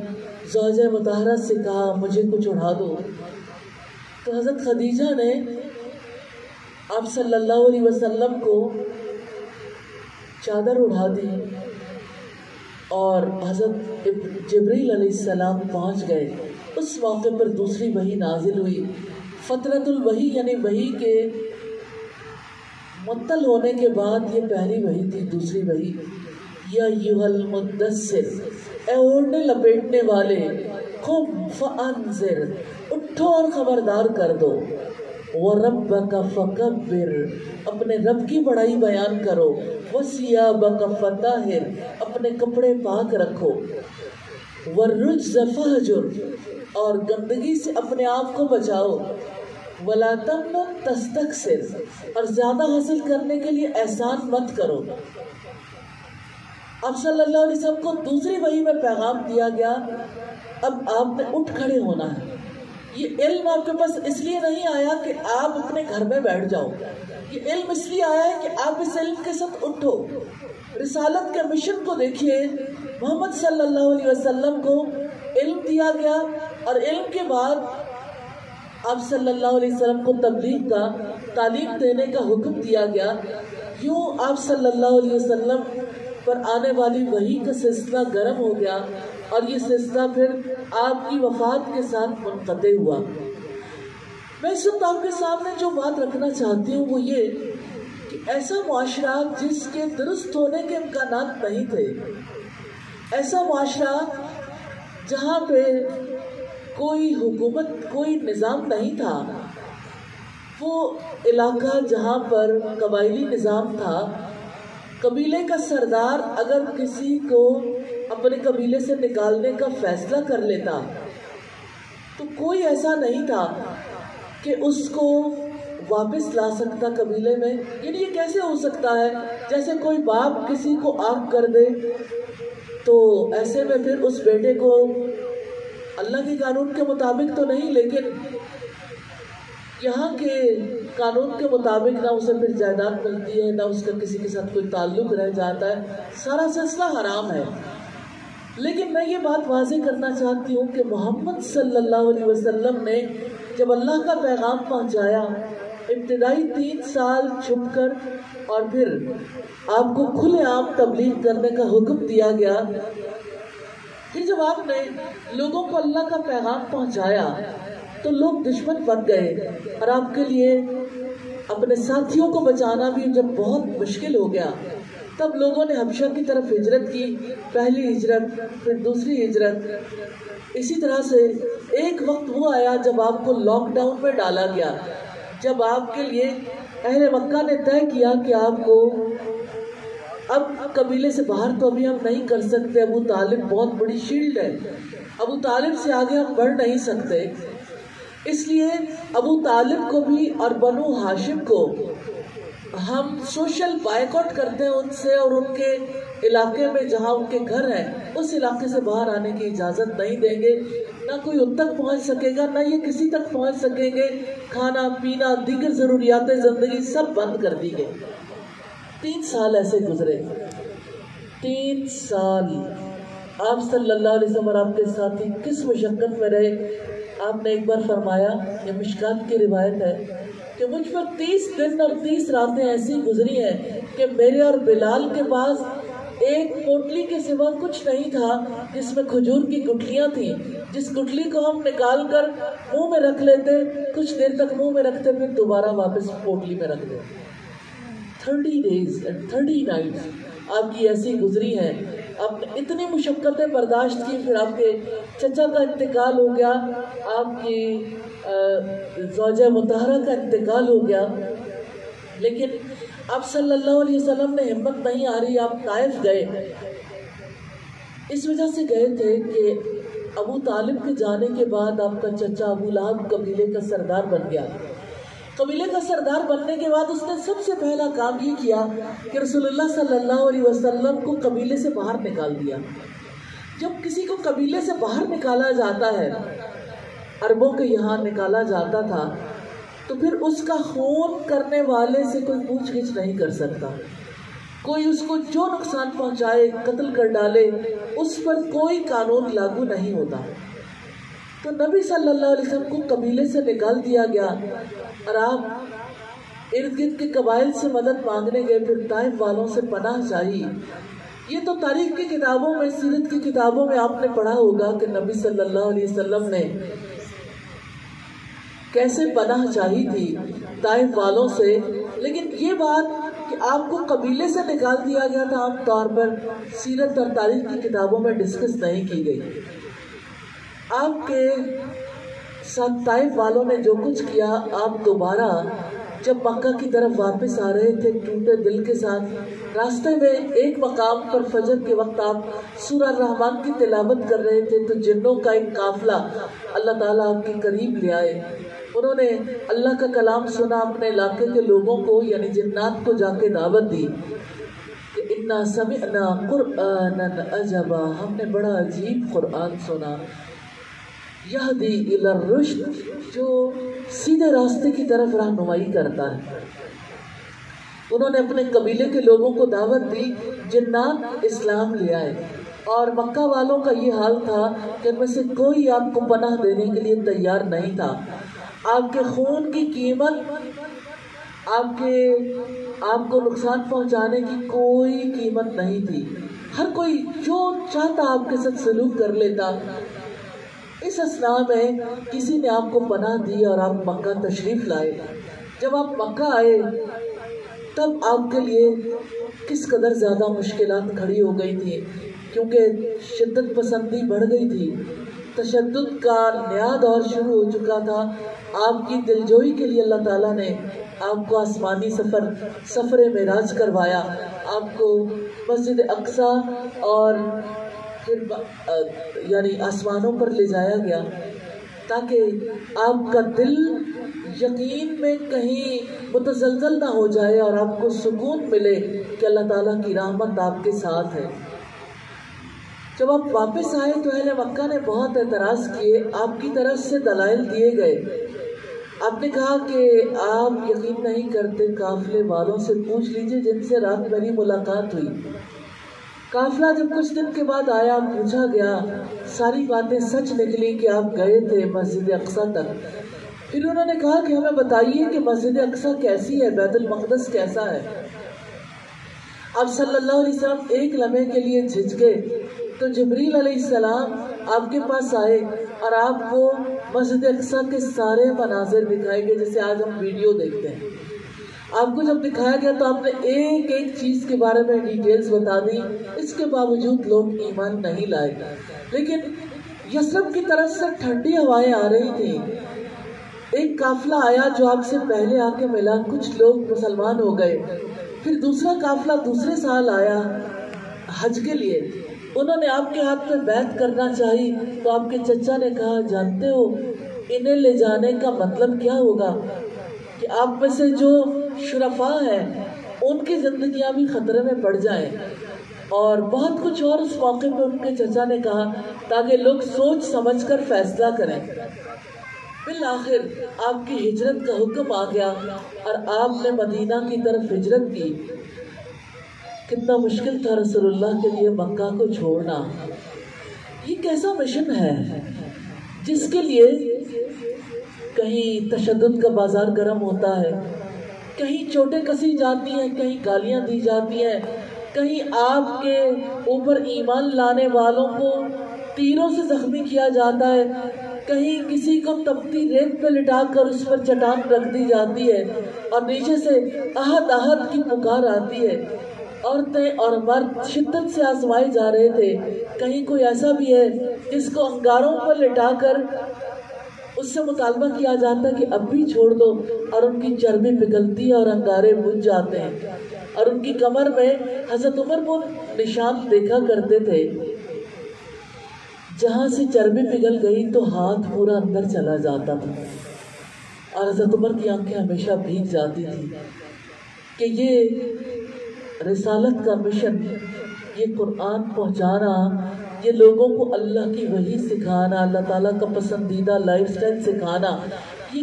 زوجہ مطہرہ سے کہا مجھے کچھ اڑا دو. تو حضرت خدیجہ نے آپ صلی اللہ علیہ وسلم کو چادر اڑا دی اور حضرت جبریل علیہ السلام پہنچ گئے. اس موقع پر دوسری وحی نازل ہوئی. فترۃ الوحی یعنی وحی کے معطل ہونے کے بعد یہ پہلی وحی تھی. دوسری وحی یا ایھا المدثر, اے اوڑھنے لپیٹنے والے, قم فانذر, اٹھو اور خبردار کر دو. وَرَبَّكَ فَكَبِّرْ, اپنے رب کی بڑائی بیان کرو. وَثِيَابَكَ فَطَہِّرْ, اپنے کپڑے پاک رکھو. وَالرُّجْزَ فَاہْجُرْ, اور گندگی سے اپنے آپ کو بچاؤ. وَلَا تَمْنُن تَسْتَكْثِرْ, اور زیادہ حاصل کرنے کے لیے احسان مت کرو. اب صلی اللہ علیہ وسلم کو دوسری وحی میں پیغام دیا گیا, اب آپ نے اٹھ کھڑے ہونا ہے. یہ علم آپ کے پاس اس لیے نہیں آیا کہ آپ اپنے گھر میں بیٹھ جاؤ, یہ علم اس لیے آیا ہے کہ آپ اس علم کے ساتھ اٹھو. رسالت کے مشن کو دیکھیے, محمد صلی اللہ علیہ وسلم کو علم دیا گیا اور علم کے بعد آپ صلی اللہ علیہ وسلم کو تبلیغ کا, تعلیم دینے کا حکم دیا گیا. یوں آپ صلی اللہ علیہ وسلم پر آنے والی وحی کا سلسلہ گرم ہو گیا اور یہ سلسلہ پھر آپ کی وفات کے ساتھ منقطع ہوا. میں اس وقت آپ کے سامنے جو بات رکھنا چاہتی ہوں وہ یہ کہ ایسا معاشرہ جس کے درست ہونے کے امکانات نہیں تھے, ایسا معاشرہ جہاں پہ کوئی حکومت, کوئی نظام نہیں تھا, وہ علاقہ جہاں پر قبائلی نظام تھا, قبیلے کا سردار اگر کسی کو اپنے قبیلے سے نکالنے کا فیصلہ کر لیتا تو کوئی ایسا نہیں تھا کہ اس کو واپس لا سکتا قبیلے میں. یعنی یہ کیسے ہو سکتا ہے؟ جیسے کوئی باپ کسی کو آگ کر دے تو ایسے میں پھر اس بیٹے کو اللہ کے قانون کے مطابق تو نہیں لیکن یہاں کے قانون کے مطابق نہ اسے پھر جائیداد ملتی ہے نہ اس کا کسی کے ساتھ کوئی تعلق رہ جاتا ہے. سارا سلسلہ حرام ہے. لیکن میں یہ بات واضح کرنا چاہتی ہوں کہ محمد صلی اللہ علیہ وسلم نے جب اللہ کا پیغام پہنچایا ابتدائی 3 سال چھپ کر اور پھر آپ کو کھلے عام تبلیغ کرنے کا حکم دیا گیا. پھر جب آپ نے لوگوں کو اللہ کا پیغام پہنچایا تو لوگ دشمن بن گئے اور آپ کے لیے اپنے ساتھیوں کو بچانا بھی جب بہت مشکل ہو گیا تب لوگوں نے حبشہ کی طرف ہجرت کی. پہلی ہجرت پھر دوسری ہجرت. اسی طرح سے ایک وقت وہ آیا جب آپ کو لاک ڈاؤن میں ڈالا گیا, جب آپ کے لیے اہل مکہ نے طے کیا کہ آپ کو اب قبیلے سے باہر تو ابھی ہم نہیں کر سکتے. ابو طالب بہت بڑی شیلڈ ہے, ابو طالب سے آگے ہم بڑھ نہیں سکتے. اس لیے ابو طالب کو بھی اور بنو ہاشم کو ہم سوشل بائیکاٹ کرتے ہیں ان سے, اور ان کے علاقے میں جہاں ان کے گھر ہیں اس علاقے سے باہر آنے کی اجازت نہیں دیں گے. نہ کوئی ان تک پہنچ سکے گا نہ یہ کسی تک پہنچ سکیں گے. کھانا پینا دیگر ضروریات زندگی سب بند کر دی گئی. 3 سال ایسے گزرے. 3 سال آپ صلی اللہ علیہ وسلم اور آپ کے ساتھی کس مشقت میں رہے. آپ نے ایک بار فرمایا, یہ مشکات کی روایت ہے, کہ مجھ پر 30 دن اور 30 راتیں ایسی گزری ہیں کہ میرے اور بلال کے پاس ایک پوٹلی کے سوا کچھ نہیں تھا جس میں کھجور کی گٹھلیاں تھیں, جس گٹھلی کو ہم نکال کر منہ میں رکھ لیتے, کچھ دیر تک منہ میں رکھتے پھر دوبارہ واپس پوٹلی میں رکھ دیتے. 30 days and 30 nights آپ کی ایسی گزری ہیں. آپ نے اتنی مشقتیں برداشت کی. پھر آپ کے چچا کا انتقال ہو گیا, آپ کی زوجہ مطہرہ کا انتقال ہو گیا, لیکن آپ صلی اللہ علیہ وسلم نے ہمت نہیں آ رہی, آپ طائف گئے. اس وجہ سے گئے تھے کہ ابو طالب کے جانے کے بعد آپ کا چچا ابو لہب قبیلے کا سردار بن گیا. قبیلے کا سردار بننے کے بعد اس نے سب سے پہلا کام یہ کیا کہ رسول اللہ صلی اللہ علیہ وسلم کو قبیلے سے باہر نکال دیا. جب کسی کو قبیلے سے باہر نکالا جاتا ہے, عربوں کے یہاں نکالا جاتا تھا, تو پھر اس کا خون کرنے والے سے کوئی پوچھ گچھ نہیں کر سکتا. کوئی اس کو جو نقصان پہنچائے, قتل کر ڈالے, اس پر کوئی قانون لاگو نہیں ہوتا. تو نبی صلی اللہ علیہ وسلم کو قبیلے سے نکال دیا گیا اور آپ ارد گرد کے قبائل سے مدد مانگنے گئے. پھر طائف والوں سے پناہ چاہی. یہ تو تاریخ کی کتابوں میں, سیرت کی کتابوں میں آپ نے پڑھا ہوگا کہ نبی صلی اللہ علیہ وسلم نے کیسے پناہ چاہی تھی طائف والوں سے. لیکن یہ بات کہ آپ کو قبیلے سے نکال دیا گیا تھا عام طور پر سیرت اور تاریخ کی کتابوں میں ڈسکس نہیں کی گئی. آپ کے ساتھ طائف والوں نے جو کچھ کیا, آپ دوبارہ جب مکہ کی طرف واپس آ رہے تھے ٹوٹے دل کے ساتھ, راستے میں ایک مقام پر فجر کے وقت آپ سورہ الرحمن کی تلاوت کر رہے تھے تو جنوں کا ایک قافلہ اللہ تعالیٰ آپ کے قریب لے آئے. انہوں نے اللہ کا کلام سنا, اپنے علاقے کے لوگوں کو یعنی جنات کو جا کے دعوت دی کہ انا سمعنا قرآنا عجبا, ہم نے بڑا عجیب قرآن سنا, یہدی الی الرشد, جو سیدھے راستے کی طرف رہنمائی کرتا ہے. انہوں نے اپنے قبیلے کے لوگوں کو دعوت دی, جنات اسلام لے آئے. اور مکہ والوں کا یہ حال تھا کہ ان میں سے کوئی آپ کو پناہ دینے کے لیے تیار نہیں تھا. آپ کے خون کی قیمت, آپ کو نقصان پہنچانے کی کوئی قیمت نہیں تھی. ہر کوئی جو چاہتا آپ کے ساتھ سلوک کر لیتا. اس اثناء میں کسی نے آپ کو پناہ دی اور آپ مکہ تشریف لائے. جب آپ مکہ آئے تب آپ کے لیے کس قدر زیادہ مشکلات کھڑی ہو گئی تھی, کیونکہ شدت پسندی بڑھ گئی تھی. تشدد کا نیا دور شروع ہو چکا تھا، آپ کی دلجوئی کے لیے اللہ تعالیٰ نے آپ کو آسمانی سفر معراج کروایا، آپ کو مسجد اقصیٰ اور پھر یعنی آسمانوں پر لے جایا گیا تاکہ آپ کا دل یقین میں کہیں متزلزل نہ ہو جائے اور آپ کو سکون ملے کہ اللہ تعالیٰ کی رحمت آپ کے ساتھ ہے۔ جب آپ واپس آئے تو اہل مکہ نے بہت اعتراض کیے، آپ کی طرف سے دلائل دیے گئے۔ آپ نے کہا کہ آپ یقین نہیں کرتے، قافلے والوں سے پوچھ لیجئے جن سے رات میری ملاقات ہوئی۔ قافلہ جب کچھ دن کے بعد آیا، پوچھا گیا، ساری باتیں سچ نکلی کہ آپ گئے تھے مسجد اقصیٰ تک۔ پھر انہوں نے کہا کہ ہمیں بتائیے کہ مسجد اقصیٰ کیسی ہے، بیت المقدس کیسا ہے۔ آپ صلی اللہ علیہ وسلم ایک لمحے کے لیے جھجکے تو جبریل علیہ السلام آپ کے پاس آئے اور آپ کو مسجد اقصیٰ کے سارے مناظر دکھائے گئے جیسے آج ہم ویڈیو دیکھتے ہیں۔ آپ کو جب دکھایا گیا تو آپ نے ایک ایک چیز کے بارے میں ڈیٹیلز بتا دی، اس کے باوجود لوگ ایمان نہیں لائے۔ لیکن یثرب کی طرف سے ٹھنڈی ہوائیں آ رہی تھیں، ایک قافلہ آیا جو آپ سے پہلے آ کے ملا، کچھ لوگ مسلمان ہو گئے۔ پھر دوسرا قافلہ دوسرے سال آیا حج کے لیے، انہوں نے آپ کے ہاتھ میں بیعت کرنا چاہی تو آپ کے چچا نے کہا، جانتے ہو انہیں لے جانے کا مطلب کیا ہوگا کہ آپ میں سے جو شرفاء ہیں ان کی زندگیاں بھی خطرے میں پڑ جائیں، اور بہت کچھ اور اس موقع پہ ان کے چچا نے کہا تاکہ لوگ سوچ سمجھ کر فیصلہ کریں۔ بالآخر آپ کی ہجرت کا حکم آ گیا اور آپ نے مدینہ کی طرف ہجرت کی۔ کتنا مشکل تھا رسول اللہ کے لیے مکہ کو چھوڑنا۔ یہ کیسا مشن ہے جس کے لیے کہیں تشدد کا بازار گرم ہوتا ہے، کہیں چوٹیں کسی جاتی ہیں، کہیں گالیاں دی جاتی ہیں، کہیں آپ کے اوپر ایمان لانے والوں کو تیروں سے زخمی کیا جاتا ہے، کہیں کسی کو تپتی ریت پہ لٹا کر اس پر چٹان رکھ دی جاتی ہے اور نیچے سے احد احد کی پکار آتی ہے۔ عورتیں اور مرد شدت سے آزمائے جا رہے تھے۔ کہیں کوئی ایسا بھی ہے جس کو انگاروں پر لٹا کر اس سے مطالبہ کیا جاتا ہے کہ اب بھی چھوڑ دو، اور ان کی چربی پگھلتی ہے اور انگارے بجھ جاتے ہیں، اور ان کی کمر میں حضرت عمر وہ نشان دیکھا کرتے تھے، جہاں سے چربی پگھل گئی تو ہاتھ پورا اندر چلا جاتا تھا، اور حضرت عمر کی آنکھیں ہمیشہ بھیگ جاتی تھی کہ یہ رسالت کا مشن، یہ قرآن پہنچانا، یہ لوگوں کو اللہ کی وحی سکھانا، اللہ تعالیٰ کا پسندیدہ لائف سٹائل سکھانا، یہ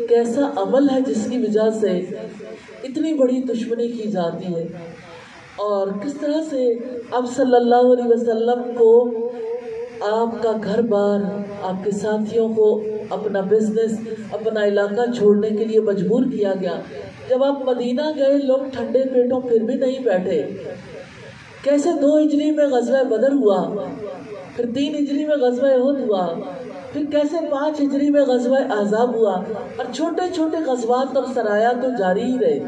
کیسا عمل ہے جس کی وجہ سے اتنی بڑی دشمنی کی جاتی ہے، اور کس طرح سے آپ صلی اللہ علیہ وسلم کو آپ کا گھر بار، آپ کے ساتھیوں کو اپنا بزنس، اپنا علاقہ چھوڑنے کے لیے مجبور کیا گیا۔ جب آپ مدینہ گئے لوگ ٹھنڈے پیٹوں پھر بھی نہیں بیٹھے۔ کیسے 2 ہجری میں غزوہ بدر ہوا، پھر 3 ہجری میں غزوہ احد ہوا، پھر کیسے 5 ہجری میں غزوہ احزاب ہوا، اور چھوٹے چھوٹے غزوات اور سرایا تو جاری ہی رہے۔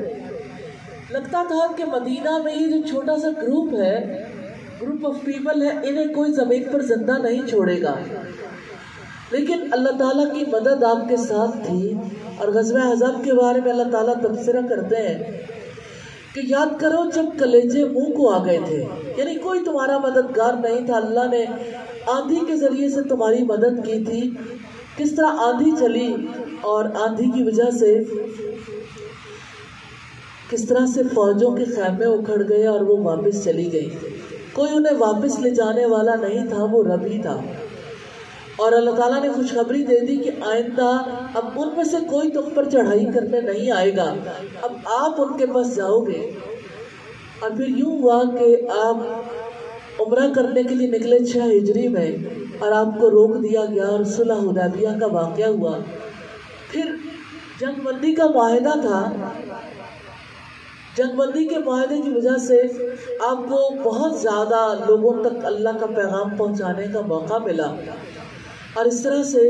لگتا تھا کہ مدینہ میں یہ جو چھوٹا سا گروپ ہے، گروپ آف پیپل ہے، انہیں کوئی زمین پر زندہ نہیں چھوڑے گا، لیکن اللہ تعالیٰ کی مدد آپ کے ساتھ تھی۔ اور غزوہ احزاب کے بارے میں اللہ تعالیٰ تبصرہ کرتے ہیں کہ یاد کرو جب کلیجے منہ کو آ گئے تھے، یعنی کوئی تمہارا مددگار نہیں تھا، اللہ نے آندھی کے ذریعے سے تمہاری مدد کی تھی، کس طرح آندھی چلی اور آندھی کی وجہ سے کس طرح سے فوجوں کے خیمے اکھڑ گئے اور وہ واپس چلی گئی۔ کوئی انہیں واپس لے جانے والا نہیں تھا، وہ رب ہی تھا، اور اللہ تعالیٰ نے خوشخبری دے دی کہ آئندہ اب ان میں سے کوئی تم پر چڑھائی کرنے نہیں آئے گا، اب آپ ان کے پاس جاؤ گے۔ اور پھر یوں ہوا کہ آپ عمرہ کرنے کے لیے نکلے 6 ہجری میں، اور آپ کو روک دیا گیا اور صلح حدیبیہ کا واقعہ ہوا۔ پھر جنگ بندی کا معاہدہ تھا، جنگ بندی کے معاہدے کی وجہ سے آپ کو بہت زیادہ لوگوں تک اللہ کا پیغام پہنچانے کا موقع ملا، اور اس طرح سے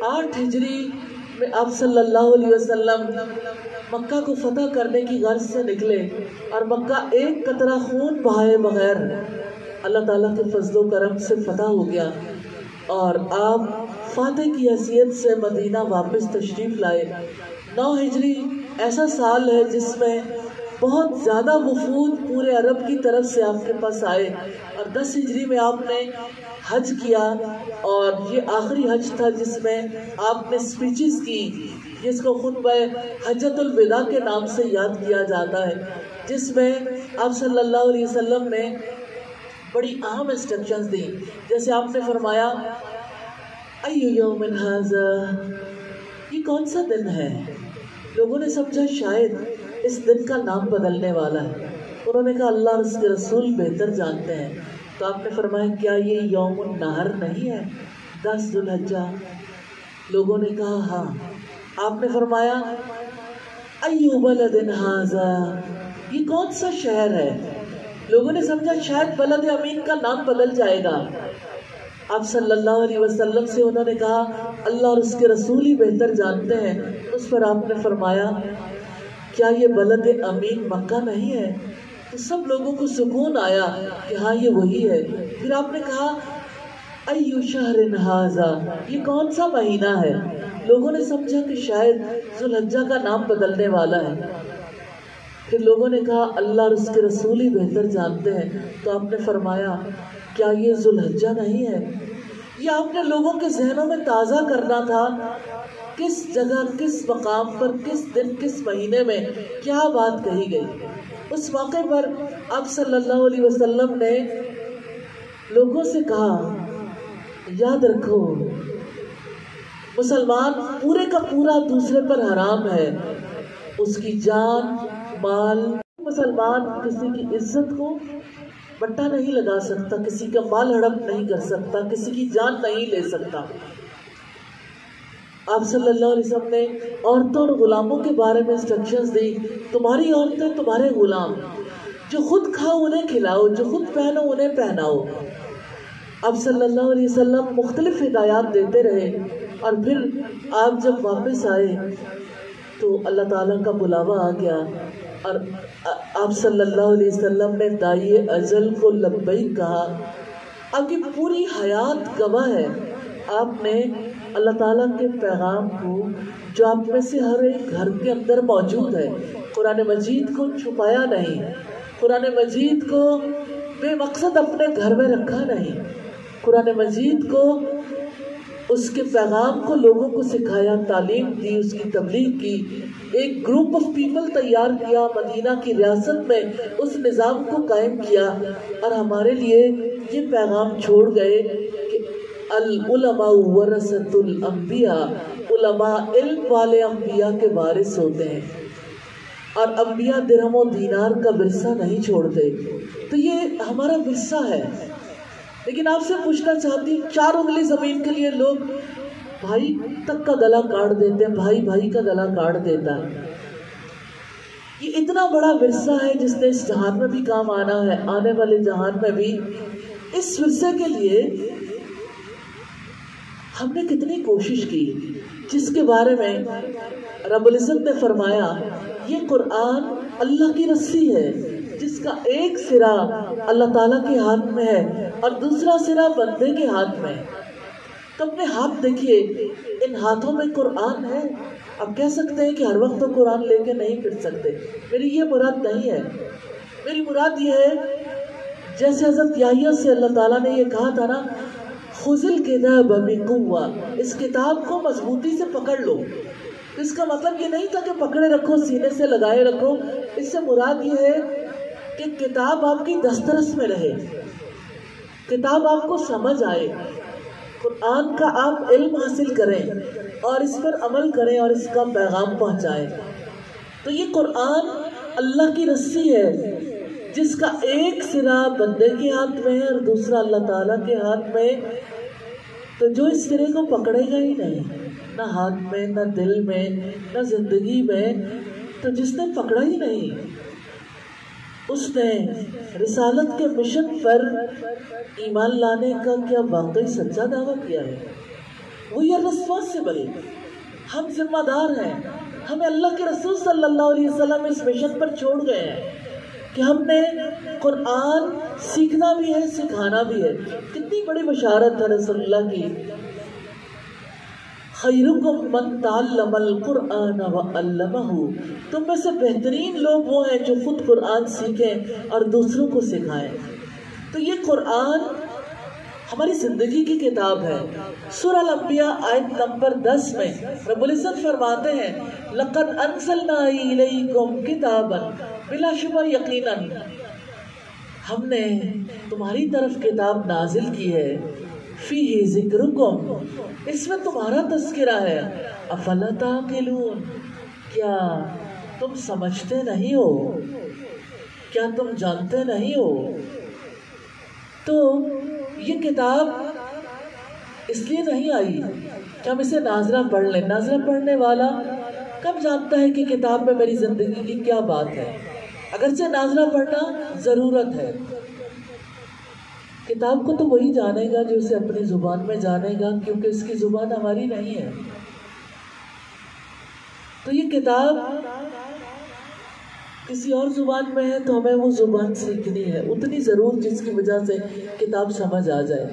8 ہجری میں آپ صلی اللہ علیہ وسلم مکہ کو فتح کرنے کی غرض سے نکلے، اور مکہ ایک قطرہ خون بہائے بغیر اللہ تعالیٰ کے فضل و کرم سے فتح ہو گیا۔ اور آپ فاتح کی حیثیت سے مدینہ واپس تشریف لائے۔ 9 ہجری ایسا سال ہے جس میں بہت زیادہ وفود پورے عرب کی طرف سے آپ کے پاس آئے، اور 10 ہجری میں آپ نے حج کیا، اور یہ آخری حج تھا جس میں آپ نے سپیچز کی، جس کو خطبہ حجۃ الوداع کے نام سے یاد کیا جاتا ہے، جس میں آپ صلی اللہ علیہ وسلم نے بڑی اہم انسٹرکشنز دی۔ جیسے آپ نے فرمایا ایو یوم ھذا، یہ کون سا دن ہے؟ لوگوں نے سمجھا شاید اس دن کا نام بدلنے والا ہے۔ انہوں نے کہا اللہ اور اس کے رسول بہتر جانتے ہیں۔ تو آپ نے فرمایا کیا یہ یوم النحر نہیں ہے، 10 ذو الحجہ؟ لوگوں نے کہا ہاں۔ آپ نے فرمایا ایو بلد ھذا، یہ کون سا شہر ہے؟ لوگوں نے سمجھا شاید بلد امین کا نام بدل جائے گا۔ آپ صلی اللہ علیہ وسلم سے انہوں نے کہا اللہ اور اس کے رسول ہی بہتر جانتے ہیں۔ اس پر آپ نے فرمایا کیا یہ بلد امین مکہ نہیں ہے؟ تو سب لوگوں کو سکون آیا کہ ہاں یہ وہی ہے۔ پھر آپ نے کہا ایو شہر ھذا، یہ کون سا مہینہ ہے؟ لوگوں نے سمجھا کہ شاید ذو الحجہ کا نام بدلنے والا ہے۔ پھر لوگوں نے کہا اللہ اور اس کے رسول ہی بہتر جانتے ہیں۔ تو آپ نے فرمایا کیا یہ ذو الحجہ نہیں ہے؟ یہ آپ نے لوگوں کے ذہنوں میں تازہ کرنا تھا کس جگہ، کس مقام پر، کس دن، کس مہینے میں کیا بات کہی گئی۔ اس موقع پر آپ صلی اللہ علیہ وسلم نے لوگوں سے کہا یاد رکھو مسلمان پورے کا پورا دوسرے پر حرام ہے، اس کی جان، مال۔ مسلمان کسی کی عزت کو بٹا نہیں لگا سکتا، کسی کا مال ہڑپ نہیں کر سکتا، کسی کی جان نہیں لے سکتا۔ آپ صلی اللہ علیہ وسلم نے عورتوں اور غلاموں کے بارے میں انسٹرکشنز دی، تمہاری عورتیں تمہارے غلام، جو خود کھاؤ انہیں کھلاؤ، جو خود پہنو انہیں پہناؤ۔ آپ صلی اللہ علیہ وسلم مختلف ہدایات دیتے رہے، اور پھر آپ جب واپس آئے تو اللہ تعالیٰ کا بلاوا آ گیا، اور آپ صلی اللہ علیہ وسلم نے داعی اجل کو لبیک کہا۔ آپ کی پوری حیات گواہ ہے، آپ نے اللہ تعالیٰ کے پیغام کو جو آپ میں سے ہر ایک گھر کے اندر موجود ہے، قرآن مجید کو چھپایا نہیں، قرآن مجید کو بے مقصد اپنے گھر میں رکھا نہیں، قرآن مجید کو، اس کے پیغام کو لوگوں کو سکھایا، تعلیم دی، اس کی تبلیغ کی، ایک گروپ آف پیپل تیار کیا، مدینہ کی ریاست میں اس نظام کو قائم کیا، اور ہمارے لیے یہ پیغام چھوڑ گئے کہ العلماء ورثۃ الانبیاء، علماء علم والے انبیاء کے وارث ہوتے ہیں، اور انبیاء درہم و دینار کا ورثہ نہیں چھوڑتے۔ تو یہ ہمارا ورثہ ہے۔ لیکن آپ سے پوچھنا چاہتی ہوں، 4 انگلی زمین کے لیے لوگ بھائی تک کا گلا کاٹ دیتے ہیں، بھائی بھائی کا گلا کاٹ دیتا ہے۔ یہ اتنا بڑا ورثہ ہے جس نے اس جہان میں بھی کام آنا ہے، آنے والے جہان میں بھی۔ اس ورثے کے لیے ہم نے کتنی کوشش کی، جس کے بارے میں رب العزت نے فرمایا یہ قرآن اللہ کی رسی ہے جس کا ایک سرا اللہ تعالیٰ کے ہاتھ میں ہے اور دوسرا سرا بندے کے ہاتھ میں۔ تو اپنے ہاتھ دیکھیے، ان ہاتھوں میں قرآن ہے۔ اب کہہ سکتے ہیں کہ ہر وقت تو قرآن لے کے نہیں پھر سکتے، میری یہ مراد نہیں ہے۔ میری مراد یہ ہے جیسے حضرت یحییٰ سے اللہ تعالیٰ نے یہ کہا تھا نا، خُذِ الْكِتَابَ بِقُوَّةٍ، اس کتاب کو مضبوطی سے پکڑ لو۔ اس کا مطلب یہ نہیں تھا کہ پکڑے رکھو، سینے سے لگائے رکھو۔ اس سے مراد یہ ہے کہ کتاب آپ کی دسترس میں رہے، کتاب آپ کو سمجھ آئے، قرآن کا آپ علم حاصل کریں اور اس پر عمل کریں اور اس کا پیغام پہنچائیں۔ تو یہ قرآن اللہ کی رسی ہے جس کا ایک سرا بندے کے ہاتھ میں ہے اور دوسرا اللہ تعالیٰ کے ہاتھ میں۔ تو جو اس سرے کو پکڑے گا ہی نہیں، نہ ہاتھ میں، نہ دل میں، نہ زندگی میں، تو جس نے پکڑا ہی نہیں، اس نے رسالت کے مشن پر ایمان لانے کا کیا واقعی سچا دعویٰ کیا ہے؟ وی آر ریسپانسبل، ہم ذمہ دار ہیں، ہمیں اللہ کے رسول صلی اللہ علیہ وسلم اس مشن پر چھوڑ گئے ہیں کہ ہم نے قرآن سیکھنا بھی ہے، سکھانا بھی ہے۔ کتنی بڑی بشارت ہے رسول اللہ کی، خیرکم من تعلم القرآن وعلمہ، تم میں سے بہترین لوگ وہ ہیں جو خود قرآن سیکھیں اور دوسروں کو سکھائیں۔ تو یہ قرآن ہماری زندگی کی کتاب ہے۔ سورہ الانبیاء آیت نمبر 10 میں رب العزت فرماتے ہیں لَقَدْ أَنزَلْنَا إِلَيْكُمْ كِتَابًا، بلا شبہ یقیناً ہم نے تمہاری طرف کتاب نازل کی ہے، فِيهِ ذِكْرُكُمْ، اس میں تمہارا تذکرہ ہے، أَفَلَا تَعْقِلُونَ، کیا تم سمجھتے نہیں ہو، کیا تم جانتے نہیں ہو؟ تو یہ کتاب اس لیے نہیں آئی کہ ہم اسے ناظرہ پڑھ لیں۔ ناظرہ پڑھنے والا کب جانتا ہے کہ کتاب میں میری زندگی کی کیا بات ہے؟ اگرچہ ناظرہ پڑھنا ضرورت ہے، کتاب کو تو وہی جانے گا جو اسے اپنی زبان میں جانے گا، کیونکہ اس کی زبان ہماری نہیں ہے۔ تو یہ کتاب کسی اور زبان میں ہے تو ہمیں وہ زبان سیکھنی ہے اتنی ضرور جس کی وجہ سے کتاب سمجھ آ جائے۔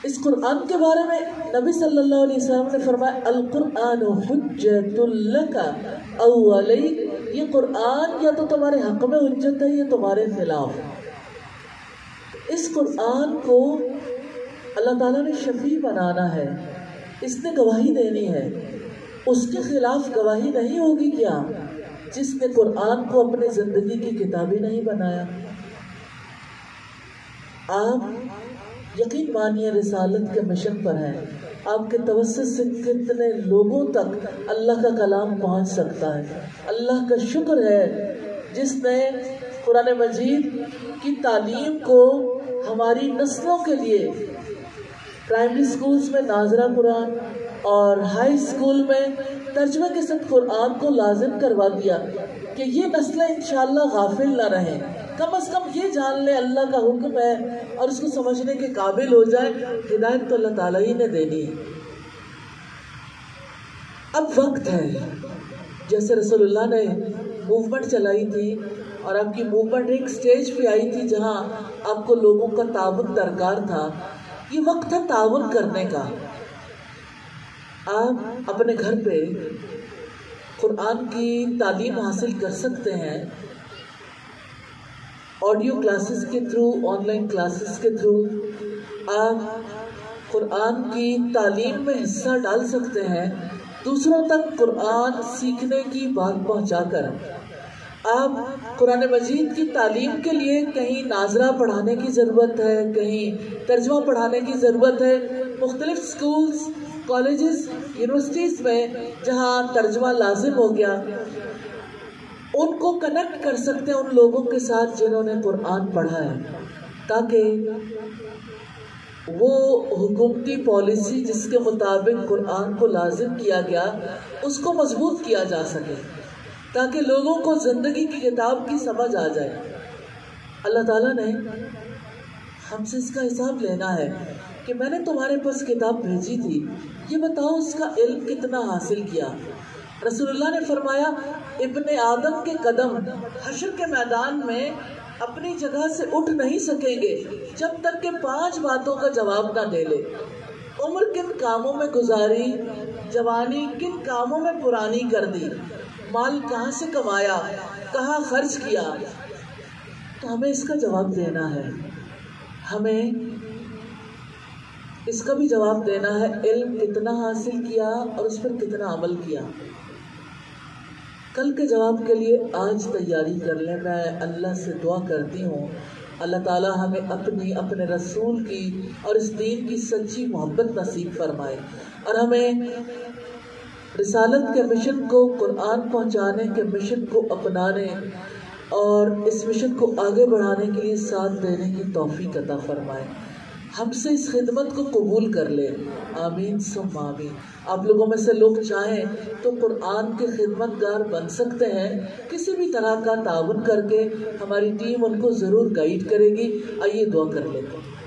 اس قرآن کے بارے میں نبی صلی اللہ علیہ وسلم نے فرمایا القرآن حجت لک او علیک، یہ قرآن یا تو تمہارے حق میں حجت ہے یا تمہارے خلاف۔ اس قرآن کو اللہ تعالیٰ نے شفیع بنانا ہے، اس نے گواہی دینی ہے، اس کے خلاف گواہی نہیں ہوگی کیا جس نے قرآن کو اپنے زندگی کی کتابی نہیں بنایا۔ آپ یقین مانیے رسالت کے مشن پر ہیں، آپ کے توسط سے کتنے لوگوں تک اللہ کا کلام پہنچ سکتا ہے۔ اللہ کا شکر ہے جس نے قرآن مجید کی تعلیم کو ہماری نسلوں کے لیے پرائمری سکولز میں ناظرہ قرآن اور ہائی سکول میں ترجمہ کے ساتھ قرآن کو لازم کروا دیا کہ یہ نسلیں انشاءاللہ غافل نہ رہیں، کم از کم یہ جان لیں اللہ کا حکم ہے اور اس کو سمجھنے کے قابل ہو جائے۔ ہدایت تو اللہ تعالیٰ ہی نے دینی ہے۔ اب وقت ہے، جیسے رسول اللہ نے موومنٹ چلائی تھی اور آپ کی موومنٹ ایک سٹیج پہ آئی تھی جہاں آپ کو لوگوں کا تعاون درکار تھا، یہ وقت ہے تعاون کرنے کا۔ آپ اپنے گھر پہ قرآن کی تعلیم حاصل کر سکتے ہیں، آڈیو کلاسز کے تھرو، آن لائن کلاسز کے تھرو آپ قرآن کی تعلیم میں حصہ ڈال سکتے ہیں، دوسروں تک قرآن سیکھنے کی بات پہنچا کر۔ آپ قرآن مجید کی تعلیم کے لیے کہیں ناظرہ پڑھانے کی ضرورت ہے، کہیں ترجمہ پڑھانے کی ضرورت ہے، مختلف سکولز، کالجز، یونیورسٹیز میں جہاں ترجمہ لازم ہو گیا، ان کو کنیکٹ کر سکتے ہیں ان لوگوں کے ساتھ جنہوں نے قرآن پڑھا ہے، تاکہ وہ حکومتی پالیسی جس کے مطابق قرآن کو لازم کیا گیا اس کو مضبوط کیا جا سکے، تاکہ لوگوں کو زندگی کی کتاب کی سمجھ آ جائے۔ اللہ تعالیٰ نے ہم سے اس کا حساب لینا ہے کہ میں نے تمہارے پاس کتاب بھیجی تھی، یہ بتاؤ اس کا علم کتنا حاصل کیا۔ رسول اللہ نے فرمایا ابن آدم کے قدم حشر کے میدان میں اپنی جگہ سے اٹھ نہیں سکیں گے جب تک کہ 5 باتوں کا جواب نہ دے لے۔ عمر کن کاموں میں گزاری، جوانی کن کاموں میں پرانی کر دی، مال کہاں سے کمایا، کہاں خرچ کیا۔ تو ہمیں اس کا جواب دینا ہے، ہمیں اس کا بھی جواب دینا ہے علم کتنا حاصل کیا اور اس پر کتنا عمل کیا۔ کل کے جواب کے لیے آج تیاری کر لیں۔ میں اللہ سے دعا کرتی ہوں اللہ تعالیٰ ہمیں اپنے رسول کی اور اس دین کی سچی محبت نصیب فرمائے، اور ہمیں رسالت کے مشن کو، قرآن پہنچانے کے مشن کو اپنانے اور اس مشن کو آگے بڑھانے کے لیے ساتھ دینے کی توفیق عطا فرمائے، ہم سے اس خدمت کو قبول کر لے، آمین ثم آمین۔ آپ لوگوں میں سے لوگ چاہیں تو قرآن کے خدمت گار بن سکتے ہیں، کسی بھی طرح کا تعاون کر کے ہماری ٹیم ان کو ضرور گائیڈ کرے گی۔ آئیے دعا کر لیتے ہیں۔